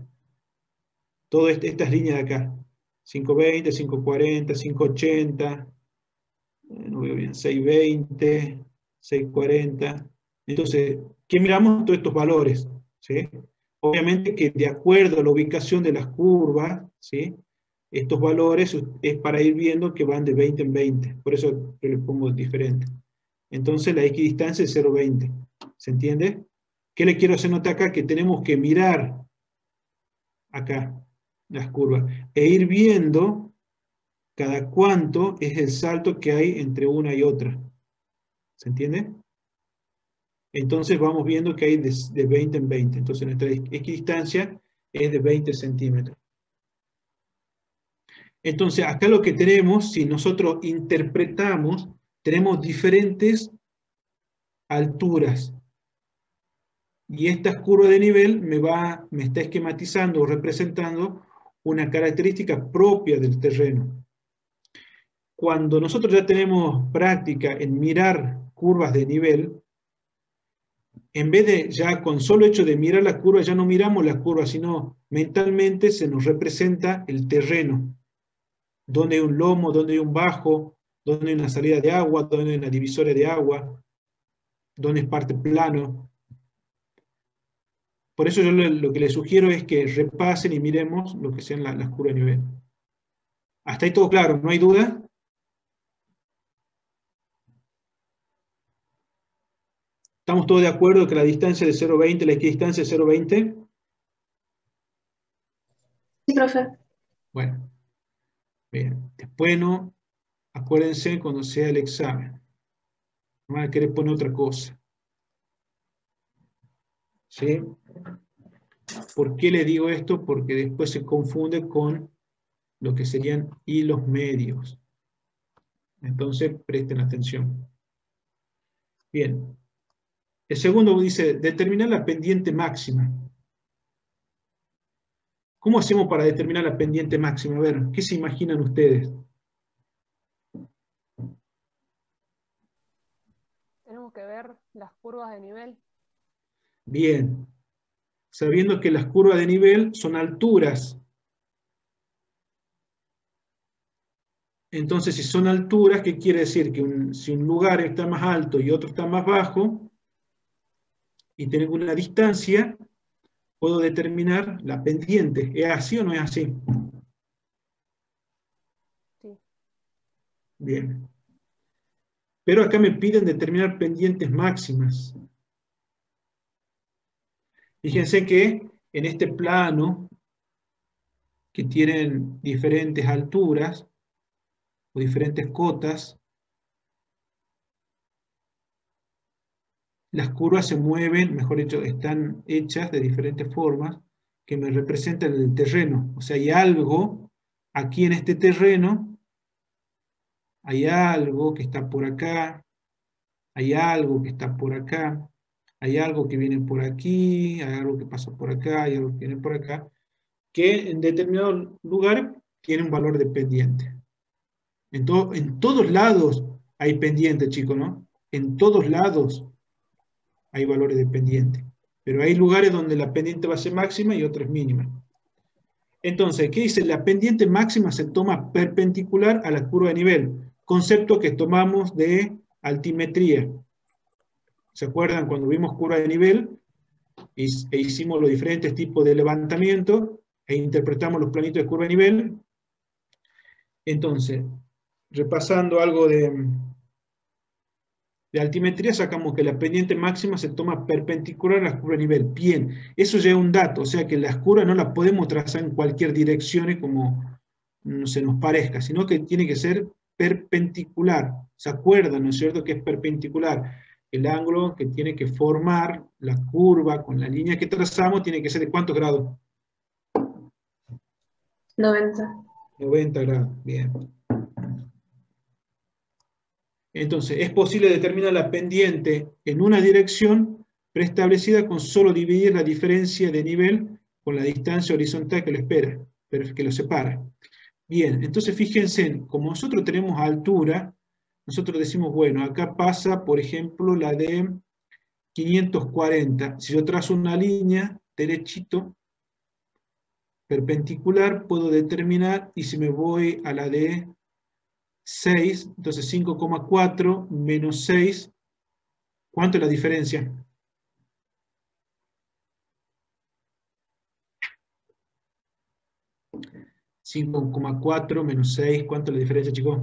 Todas estas líneas de acá. 520, 540, 580, no veo bien, 620, 640. Entonces, ¿qué miramos? Todos estos valores, ¿sí? Obviamente que de acuerdo a la ubicación de las curvas, ¿sí? Estos valores es para ir viendo que van de 20 en 20. Por eso yo le pongo diferente. Entonces la equidistancia es 0,20. ¿Se entiende? ¿Qué le quiero hacer notar acá? Que tenemos que mirar acá las curvas e ir viendo cada cuánto es el salto que hay entre una y otra. ¿Se entiende? Entonces vamos viendo que hay de 20 en 20. Entonces nuestra equidistancia es de 20 centímetros. Entonces, acá lo que tenemos, si nosotros interpretamos, tenemos diferentes alturas. Y esta curva de nivel me está esquematizando o representando una característica propia del terreno. Cuando nosotros ya tenemos práctica en mirar curvas de nivel, en vez de ya con solo hecho de mirar la curva, ya no miramos la curva, sino mentalmente se nos representa el terreno. Dónde hay un lomo, dónde hay un bajo, dónde hay una salida de agua, dónde hay una divisoria de agua, dónde es parte plano. Por eso yo lo que les sugiero es que repasen y miremos lo que sean las curvas de nivel. ¿Hasta ahí todo claro? ¿No hay duda? ¿Estamos todos de acuerdo que la distancia de 0,20, la equidistancia es 0,20? Sí, profe. Bueno, bien. Después no, acuérdense cuando sea el examen. No van a querer poner otra cosa. ¿Sí? ¿Por qué le digo esto? Porque después se confunde con lo que serían hilos medios. Entonces, presten atención. Bien. El segundo dice, determinar la pendiente máxima. ¿Cómo hacemos para determinar la pendiente máxima? A ver, ¿qué se imaginan ustedes? Tenemos que ver las curvas de nivel. Bien. Sabiendo que las curvas de nivel son alturas. Entonces, si son alturas, ¿qué quiere decir? Que si un lugar está más alto y otro está más bajo, y tengo una distancia, puedo determinar la pendiente. ¿Es así o no es así? Sí. Bien. Pero acá me piden determinar pendientes máximas. Fíjense que en este plano, que tienen diferentes alturas, o diferentes cotas, las curvas se mueven, mejor dicho, están hechas de diferentes formas que me representan el terreno. O sea, hay algo aquí en este terreno, hay algo que está por acá, hay algo que está por acá, hay algo que viene por aquí, hay algo que pasa por acá, hay algo que viene por acá, que en determinado lugar tiene un valor de pendiente. En todos lados hay pendiente, chicos, ¿no? En todos lados hay valores de pendiente. Pero hay lugares donde la pendiente va a ser máxima y otras mínima. Entonces, ¿qué dice? La pendiente máxima se toma perpendicular a la curva de nivel. Concepto que tomamos de altimetría. ¿Se acuerdan cuando vimos curva de nivel e hicimos los diferentes tipos de levantamiento e interpretamos los planitos de curva de nivel? Entonces, repasando algo de altimetría, sacamos que la pendiente máxima se toma perpendicular a la curva de nivel. Bien, eso ya es un dato, o sea que las curvas no las podemos trazar en cualquier dirección como se nos parezca, sino que tiene que ser perpendicular. ¿Se acuerdan, no es cierto, que es perpendicular? El ángulo que tiene que formar la curva con la línea que trazamos tiene que ser ¿de cuántos grados? 90. 90 grados, bien. Entonces, es posible determinar la pendiente en una dirección preestablecida con solo dividir la diferencia de nivel con la distancia horizontal que lo separa. Bien, entonces fíjense, como nosotros tenemos altura, nosotros decimos, bueno, acá pasa, por ejemplo, la de 540. Si yo trazo una línea derechito, perpendicular, puedo determinar, y si me voy a la de 6, entonces 5,4 menos 6, ¿cuánto es la diferencia? ¿5,4 menos 6, ¿cuánto es la diferencia, chicos?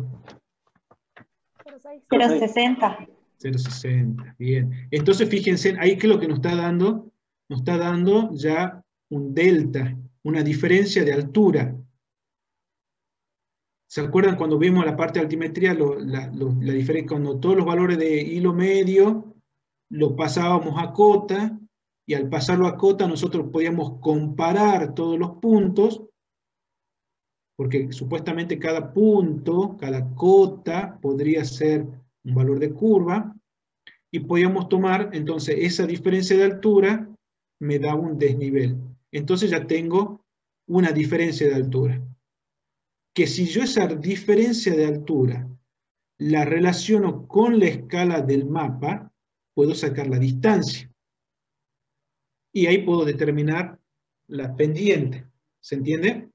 0,6. 0,60. 0,60, bien. Entonces fíjense, ahí que lo que nos está dando ya un delta, una diferencia de altura. ¿Se acuerdan cuando vimos la parte de altimetría, la diferencia, cuando todos los valores de hilo medio lo pasábamos a cota, y al pasarlo a cota nosotros podíamos comparar todos los puntos, porque supuestamente cada punto, cada cota podría ser un valor de curva, y podíamos tomar, entonces, esa diferencia de altura me da un desnivel. Entonces ya tengo una diferencia de altura. Que si yo esa diferencia de altura la relaciono con la escala del mapa, puedo sacar la distancia. Y ahí puedo determinar la pendiente. ¿Se entiende?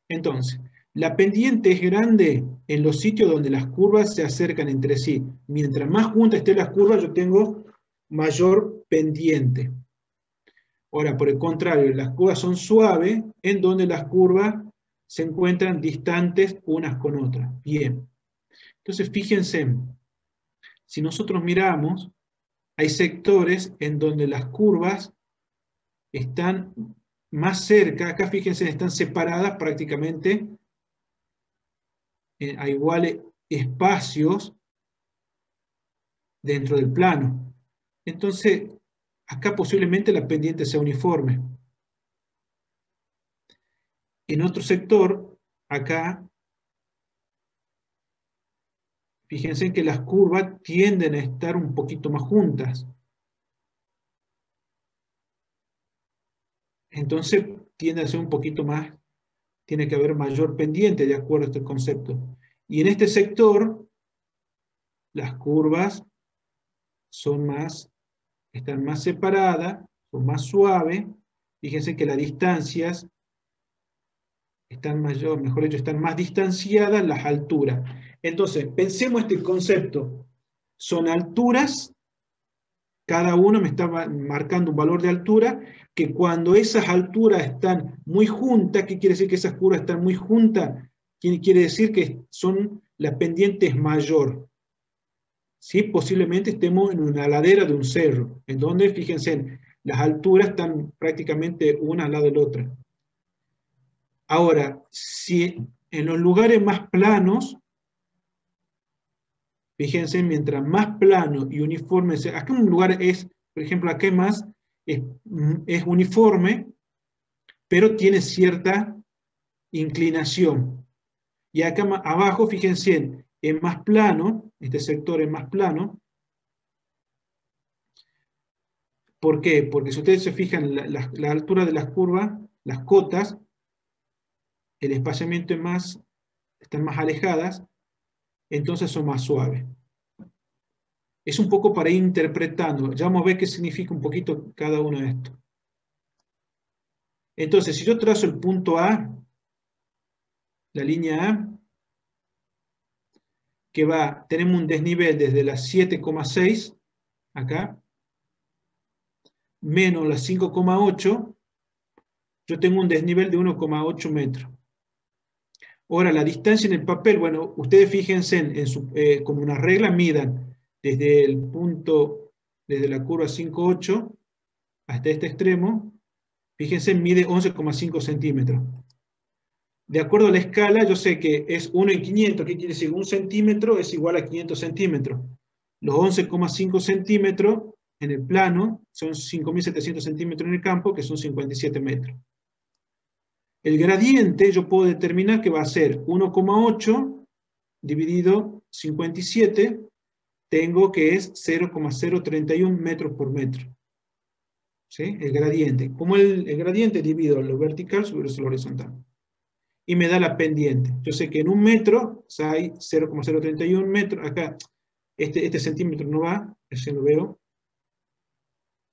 Entonces, la pendiente es grande en los sitios donde las curvas se acercan entre sí. Mientras más juntas estén las curvas, yo tengo mayor pendiente. Ahora, por el contrario, las curvas son suaves en donde las curvas se encuentran distantes unas con otras. Bien. Entonces, fíjense, si nosotros miramos, hay sectores en donde las curvas están más cerca, acá fíjense, están separadas prácticamente a iguales espacios dentro del plano. Entonces, acá posiblemente la pendiente sea uniforme. En otro sector, acá, fíjense que las curvas tienden a estar un poquito más juntas. Entonces, tiende a ser un poquito más, tiene que haber mayor pendiente de acuerdo a este concepto. Y en este sector, las curvas están más separadas, son más suaves. Fíjense que las distancias están mayor, mejor dicho, están más distanciadas las alturas. Entonces, pensemos este concepto. Son alturas, cada uno me está marcando un valor de altura, que cuando esas alturas están muy juntas, ¿qué quiere decir que esas curvas están muy juntas? Quiere decir que la pendiente es mayor. ¿Sí? Posiblemente estemos en una ladera de un cerro, en donde, fíjense, las alturas están prácticamente una al lado de la otra. Ahora, si en los lugares más planos, fíjense, mientras más plano y uniforme sea, acá un lugar es, por ejemplo, acá es uniforme, pero tiene cierta inclinación. Y acá abajo, fíjense, es más plano, este sector es más plano. ¿Por qué? Porque si ustedes se fijan, la altura de las curvas, las cotas, el espaciamiento están más alejadas, entonces son más suaves. Es un poco para ir interpretando. Ya vamos a ver qué significa un poquito cada uno de estos. Entonces, si yo trazo el punto A, la línea A, tenemos un desnivel desde las 7,6, acá, menos las 5,8, yo tengo un desnivel de 1,8 metros. Ahora, la distancia en el papel, bueno, ustedes fíjense con una regla, midan desde el punto, desde la curva 5,8 hasta este extremo, fíjense, mide 11,5 centímetros. De acuerdo a la escala, yo sé que es 1 en 500, ¿qué quiere decir? 1 centímetro es igual a 500 centímetros. Los 11,5 centímetros en el plano son 5.700 centímetros en el campo, que son 57 metros. El gradiente yo puedo determinar que va a ser 1,8 dividido 57, tengo que es 0,031 metros por metro. ¿Sí? El gradiente. Como el gradiente divido lo vertical sobre lo horizontal. Y me da la pendiente. Yo sé que en un metro hay 0,031 metros. Acá este centímetro no va, eso lo veo.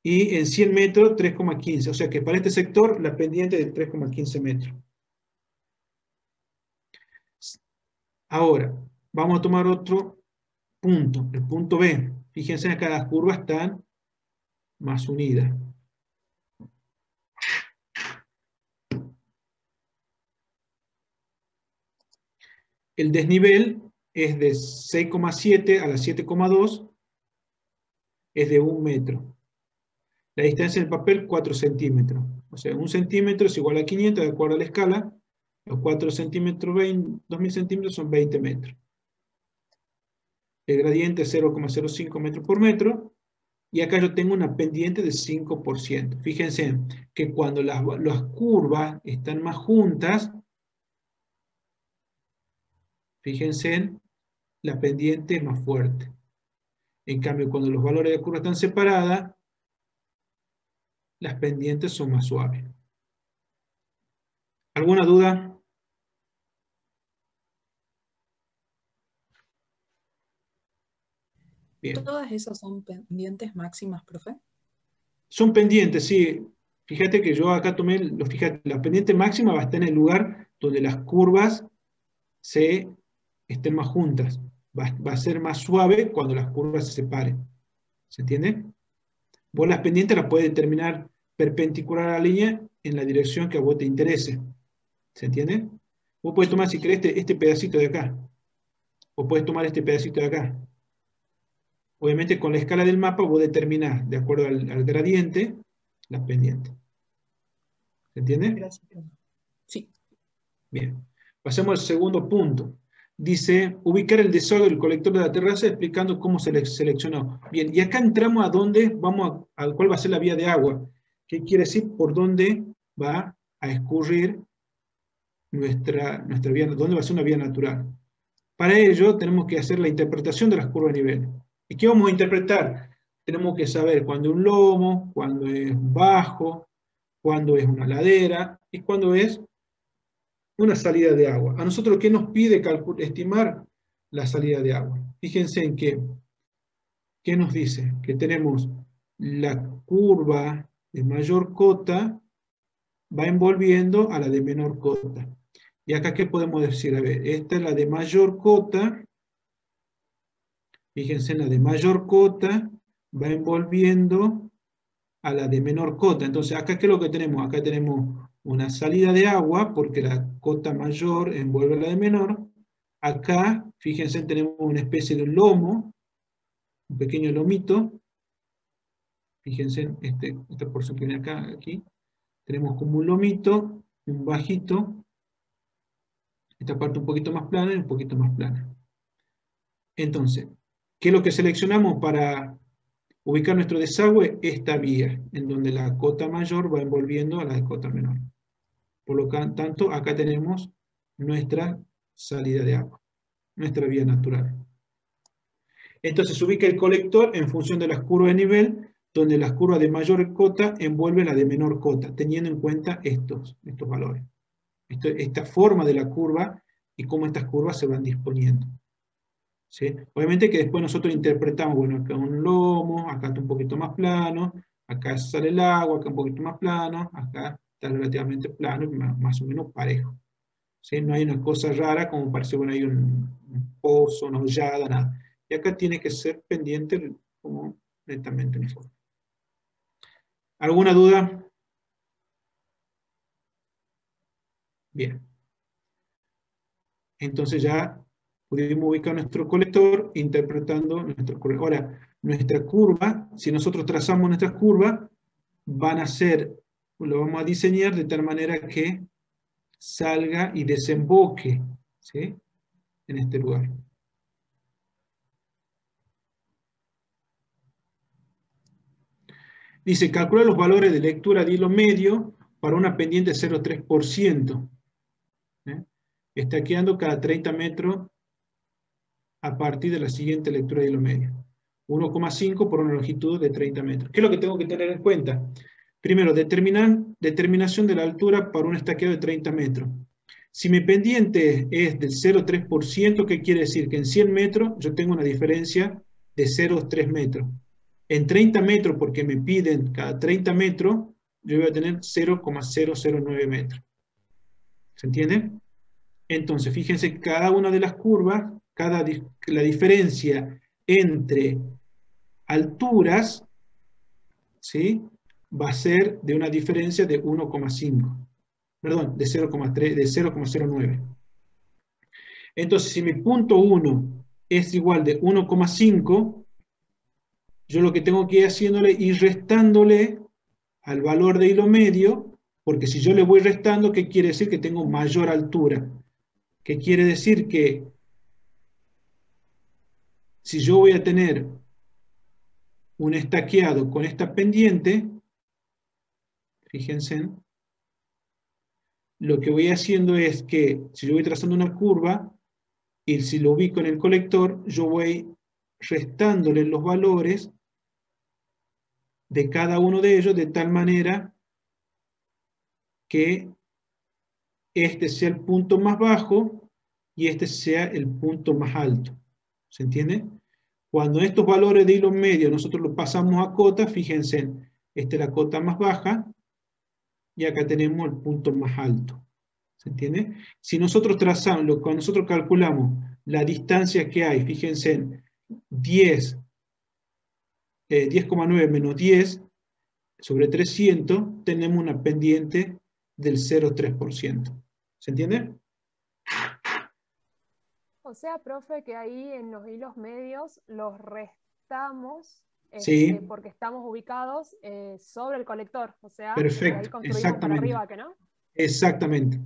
Y en 100 metros 3,15. O sea que para este sector la pendiente es de 3,15 metros. Ahora, vamos a tomar otro punto, el punto B. Fíjense acá las curvas están más unidas. El desnivel es de 6,7 a la 7,2, es de 1 metro. La distancia en el papel, 4 centímetros. O sea, 1 centímetro es igual a 500, de acuerdo a la escala. Los 4 centímetros, 2.000 centímetros son 20 metros. El gradiente es 0,05 metros por metro. y acá yo tengo una pendiente de 5%. Fíjense que cuando las curvas están más juntas, fíjense, la pendiente es más fuerte. En cambio, cuando los valores de curva están separadas, las pendientes son más suaves. ¿Alguna duda? Bien. ¿Todas esas son pendientes máximas, profe? Son pendientes, sí. Fíjate que yo acá tomé, fíjate, la pendiente máxima va a estar en el lugar donde las curvas estén más juntas. Va a ser más suave cuando las curvas se separen. ¿Se entiende? Vos las pendientes las podés determinar perpendicular a la línea en la dirección que a vos te interese. ¿Se entiende? Vos podés tomar, si querés, este pedacito de acá. O podés tomar este pedacito de acá. Obviamente, con la escala del mapa vos determinás, de acuerdo al gradiente, las pendientes. ¿Se entiende? Gracias. Sí. Bien. Pasemos al segundo punto. Dice, ubicar el desagüe del colector de la terraza explicando cómo se seleccionó. Bien, y acá entramos a dónde vamos a cuál va a ser la vía de agua. ¿Qué quiere decir? Por dónde va a escurrir nuestra vía, dónde va a ser una vía natural. Para ello tenemos que hacer la interpretación de las curvas de nivel. ¿Y qué vamos a interpretar? Tenemos que saber cuándo es un lomo, cuándo es bajo, cuándo es una ladera y cuándo es una salida de agua. A nosotros, ¿qué nos pide estimar la salida de agua? Fíjense en ¿qué nos dice? Que tenemos la curva de mayor cota va envolviendo a la de menor cota. Y acá, ¿qué podemos decir? A ver, esta es la de mayor cota. Fíjense, en la de mayor cota va envolviendo a la de menor cota. Entonces, acá, ¿qué es lo que tenemos? Acá tenemos una salida de agua, porque la cota mayor envuelve a la de menor. Acá, fíjense, tenemos una especie de lomo, un pequeño lomito. Fíjense, esta porción que viene acá, aquí. Tenemos como un lomito, un bajito. Esta parte un poquito más plana y un poquito más plana. Entonces, ¿qué es lo que seleccionamos para ubicar nuestro desagüe? Esta vía, en donde la cota mayor va envolviendo a la de cota menor. Por lo tanto, acá tenemos nuestra salida de agua, nuestra vía natural. Entonces se ubica el colector en función de las curvas de nivel, donde las curvas de mayor cota envuelven la de menor cota, teniendo en cuenta estos valores. Esta forma de la curva y cómo estas curvas se van disponiendo. ¿Sí? Obviamente que después nosotros interpretamos, bueno, acá un lomo, acá está un poquito más plano, acá sale el agua, acá un poquito más plano, acá está relativamente plano, más o menos parejo. ¿Sí? No hay una cosa rara como parece, bueno, hay un pozo, una hollada, nada. Y acá tiene que ser pendiente como netamente uniforme. ¿Alguna duda? Bien. Entonces ya pudimos ubicar nuestro colector interpretando nuestro colector. Ahora, nuestra curva, si nosotros trazamos nuestras curvas, van a ser, lo vamos a diseñar de tal manera que salga y desemboque, ¿sí?, en este lugar. Dice, calcula los valores de lectura de hilo medio para una pendiente de 0,3%. Está quedando cada 30 metros a partir de la siguiente lectura de hilo medio. 1,5 por una longitud de 30 metros. ¿Qué es lo que tengo que tener en cuenta? Primero, determinación de la altura para un estaqueado de 30 metros. Si mi pendiente es del 0,3%, ¿qué quiere decir? Que en 100 metros yo tengo una diferencia de 0,3 metros. En 30 metros, porque me piden cada 30 metros, yo voy a tener 0,009 metros. ¿Se entiende? Entonces, fíjense, cada una de las curvas, la diferencia entre alturas, ¿sí?, va a ser de una diferencia de 1,5. Perdón, de 0,3, de 0,09. Entonces, si mi punto 1 es igual de 1,5, yo lo que tengo que ir haciéndole, ir restándole al valor de hilo medio, porque si yo le voy restando, ¿qué quiere decir? Que tengo mayor altura. ¿Qué quiere decir? Que si yo voy a tener un estaqueado con esta pendiente, fíjense, lo que voy haciendo es que, si yo voy trazando una curva, y si lo ubico en el colector, yo voy restándole los valores de cada uno de ellos, de tal manera que este sea el punto más bajo y este sea el punto más alto. ¿Se entiende? Cuando estos valores de hilo medio nosotros los pasamos a cota, fíjense, esta es la cota más baja y acá tenemos el punto más alto. ¿Se entiende? Si nosotros trazamos, cuando nosotros calculamos la distancia que hay, fíjense, 10,9 menos 10 sobre 300, tenemos una pendiente del 0,3%. ¿Se entiende? O sea, profe, que ahí en los hilos medios los restamos Sí. porque estamos ubicados sobre el colector. O sea, Perfecto, ahí construimos para exactamente. arriba, ¿que no? Exactamente.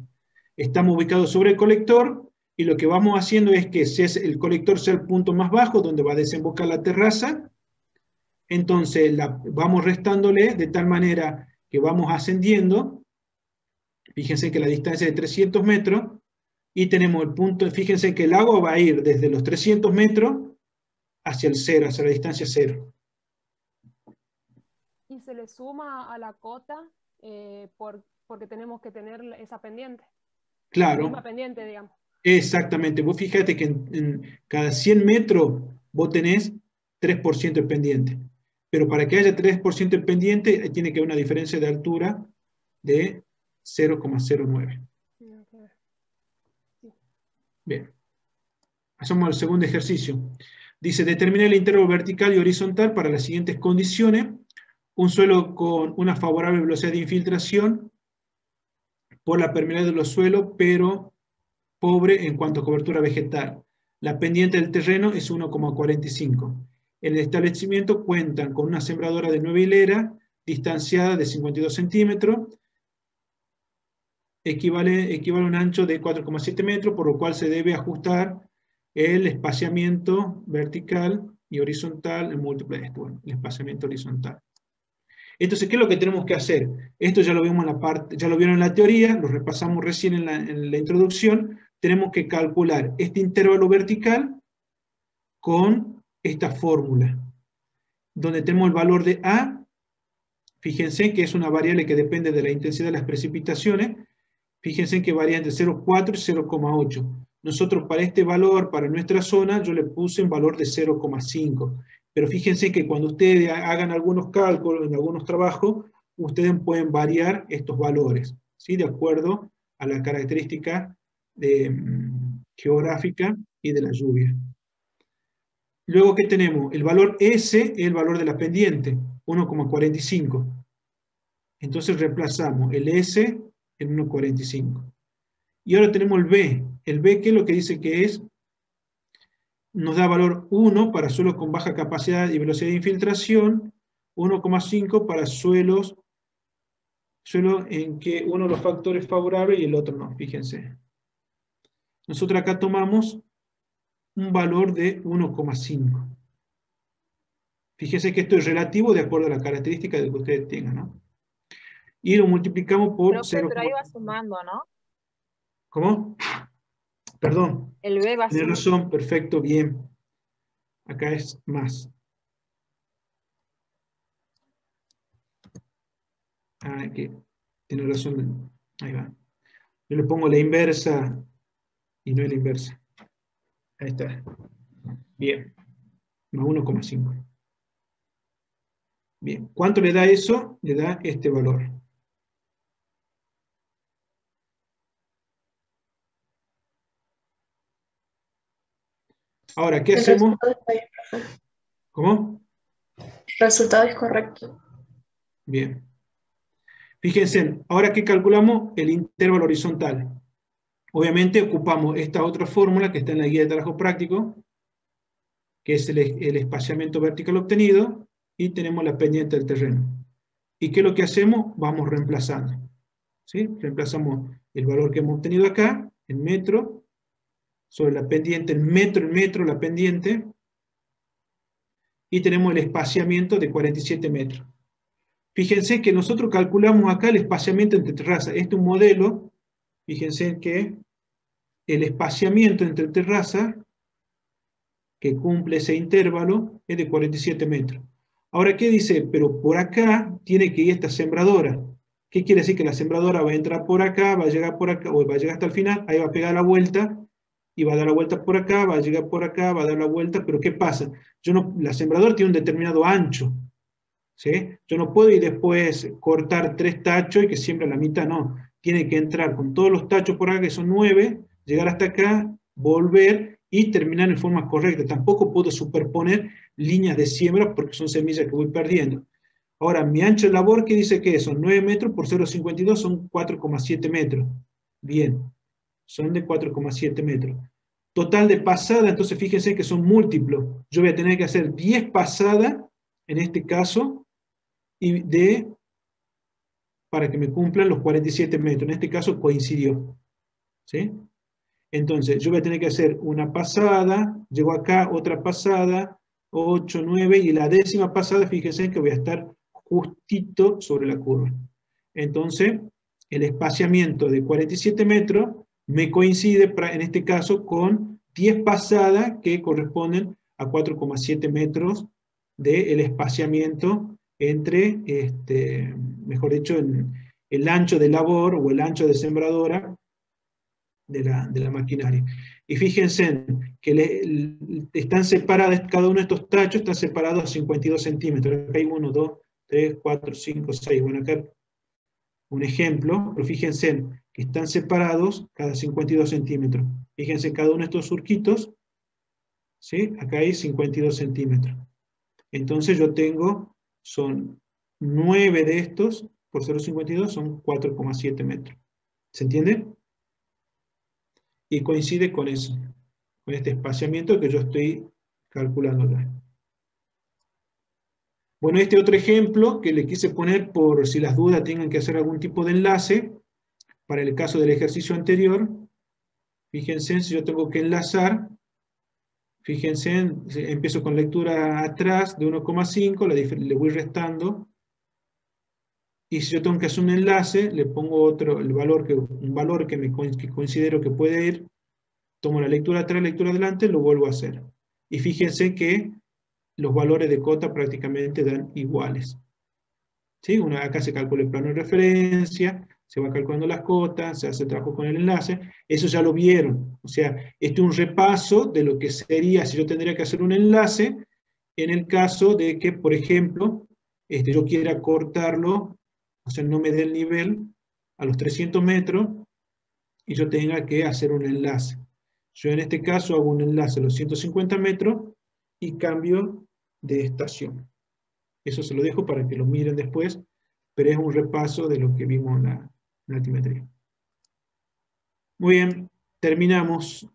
Estamos ubicados sobre el colector y lo que vamos haciendo es que el colector sea el punto más bajo donde va a desembocar la terraza. Entonces vamos restándole de tal manera que vamos ascendiendo. Fíjense que la distancia es de 300 metros y tenemos el punto, fíjense que el agua va a ir desde los 300 metros hacia el cero, hacia la distancia cero. Y se le suma a la cota porque tenemos que tener esa pendiente. Claro. La misma pendiente, digamos. Exactamente. Vos fíjate que en cada 100 metros vos tenés 3% de pendiente. Pero para que haya 3% de pendiente, tiene que haber una diferencia de altura de 0,09. Bien. Pasamos al segundo ejercicio. Dice, determina el intervalo vertical y horizontal para las siguientes condiciones. Un suelo con una favorable velocidad de infiltración por la permeabilidad de los suelos, pero pobre en cuanto a cobertura vegetal. La pendiente del terreno es 1,45. En el establecimiento cuentan con una sembradora de 9 hileras, distanciada de 52 centímetros, equivale a un ancho de 4,7 metros, por lo cual se debe ajustar el espaciamiento vertical y horizontal, el múltiplo de esto, bueno, el espaciamiento horizontal. Entonces, ¿qué es lo que tenemos que hacer? Esto ya lo vimos en la parte, ya lo vieron en la teoría, lo repasamos recién en la introducción. Tenemos que calcular este intervalo vertical con esta fórmula, donde tenemos el valor de A. Fíjense que es una variable que depende de la intensidad de las precipitaciones. Fíjense que varía entre 0,4 y 0,8. Nosotros para este valor, para nuestra zona, yo le puse un valor de 0,5. Pero fíjense que cuando ustedes hagan algunos cálculos en algunos trabajos, ustedes pueden variar estos valores, ¿sí? De acuerdo a la característica geográfica y de la lluvia. Luego, ¿qué tenemos? El valor S es el valor de la pendiente, 1,45. Entonces reemplazamos el S en 1,45. Y ahora tenemos el B. El B, ¿qué es lo que dice que es? Nos da valor 1 para suelos con baja capacidad y velocidad de infiltración, 1,5 para suelos en que uno de los factores es favorable y el otro no, fíjense. Nosotros acá tomamos un valor de 1,5. Fíjense que esto es relativo de acuerdo a la característica de que ustedes tengan, ¿no? Y lo multiplicamos por 0,5. Pero ahí va sumando, ¿no? ¿Cómo? Perdón. El B va Tienes sumando. razón, perfecto, bien. Acá es más. Aquí. Tiene razón. Ahí va. Yo le pongo la inversa y no es la inversa. Ahí está. Bien. Más 1,5. Bien. ¿Cuánto le da eso? Le da este valor. Ahora, ¿qué hacemos? El resultado está bien, profe. ¿Cómo? El resultado es correcto. Bien. Fíjense, ahora que calculamos el intervalo horizontal. Obviamente ocupamos esta otra fórmula que está en la guía de trabajo práctico, que es el espaciamiento vertical obtenido, y tenemos la pendiente del terreno. ¿Y qué es lo que hacemos? Vamos reemplazando. ¿Sí? Reemplazamos el valor que hemos obtenido acá, en metro, sobre la pendiente, en metro, la pendiente, y tenemos el espaciamiento de 47 metros. Fíjense que nosotros calculamos acá el espaciamiento entre terrazas. Este es un modelo, fíjense que el espaciamiento entre terrazas que cumple ese intervalo es de 47 metros. Ahora, ¿qué dice? Pero por acá tiene que ir esta sembradora. ¿Qué quiere decir? Que la sembradora va a entrar por acá, va a llegar por acá, o va a llegar hasta el final, ahí va a pegar la vuelta, y va a dar la vuelta por acá, va a llegar por acá, va a dar la vuelta, pero ¿qué pasa? La sembradora tiene un determinado ancho, ¿sí? Yo no puedo ir después cortar 3 tachos y que siembre la mitad, no. Tiene que entrar con todos los tachos por acá, que son 9, llegar hasta acá, volver y terminar en forma correcta. Tampoco puedo superponer líneas de siembra porque son semillas que voy perdiendo. Ahora, mi ancho de labor, ¿qué dice que son? 9 metros por 0,52 son 4,7 metros. Bien, son de 4,7 metros. Total de pasada, entonces fíjense que son múltiplos. Yo voy a tener que hacer 10 pasadas, en este caso, para que me cumplan los 47 metros. En este caso coincidió. ¿Sí? Entonces, yo voy a tener que hacer una pasada, llego acá, otra pasada, 8, 9, y la 10ª pasada, fíjense que voy a estar justito sobre la curva. Entonces, el espaciamiento de 47 metros me coincide, en este caso, con 10 pasadas que corresponden a 4,7 metros del espaciamiento entre, mejor dicho, el ancho de labor o el ancho de sembradora de la maquinaria. Y fíjense que están separadas, cada uno de estos tachos está separado a 52 centímetros. Acá hay 1, 2, 3, 4, 5, 6. Bueno, acá un ejemplo, pero fíjense que están separados cada 52 centímetros. Fíjense cada uno de estos surquitos, ¿sí? Acá hay 52 centímetros. Entonces yo tengo, son 9 de estos, por 0,52 son 4,7 metros. ¿Se entiende? Y coincide con eso, con este espaciamiento que yo estoy calculando acá. Bueno, este otro ejemplo que le quise poner por si las dudas tengan que hacer algún tipo de enlace, para el caso del ejercicio anterior, fíjense si yo tengo que enlazar, fíjense, empiezo con lectura atrás de 1,5, le voy restando, y si yo tengo que hacer un enlace, le pongo un valor que considero que puede ir, tomo la lectura atrás, lectura adelante, lo vuelvo a hacer. Y fíjense que los valores de cota prácticamente dan iguales. ¿Sí? Acá se calcula el plano de referencia, se va calculando las cotas, se hace trabajo con el enlace, eso ya lo vieron. O sea, este es un repaso de lo que sería si yo tendría que hacer un enlace en el caso de que, por ejemplo, yo quiera cortarlo, o sea, no me dé el nivel a los 300 metros y yo tenga que hacer un enlace. Yo en este caso hago un enlace a los 150 metros y cambio de estación. Eso se lo dejo para que lo miren después, pero es un repaso de lo que vimos en la altimetría. Muy bien, terminamos.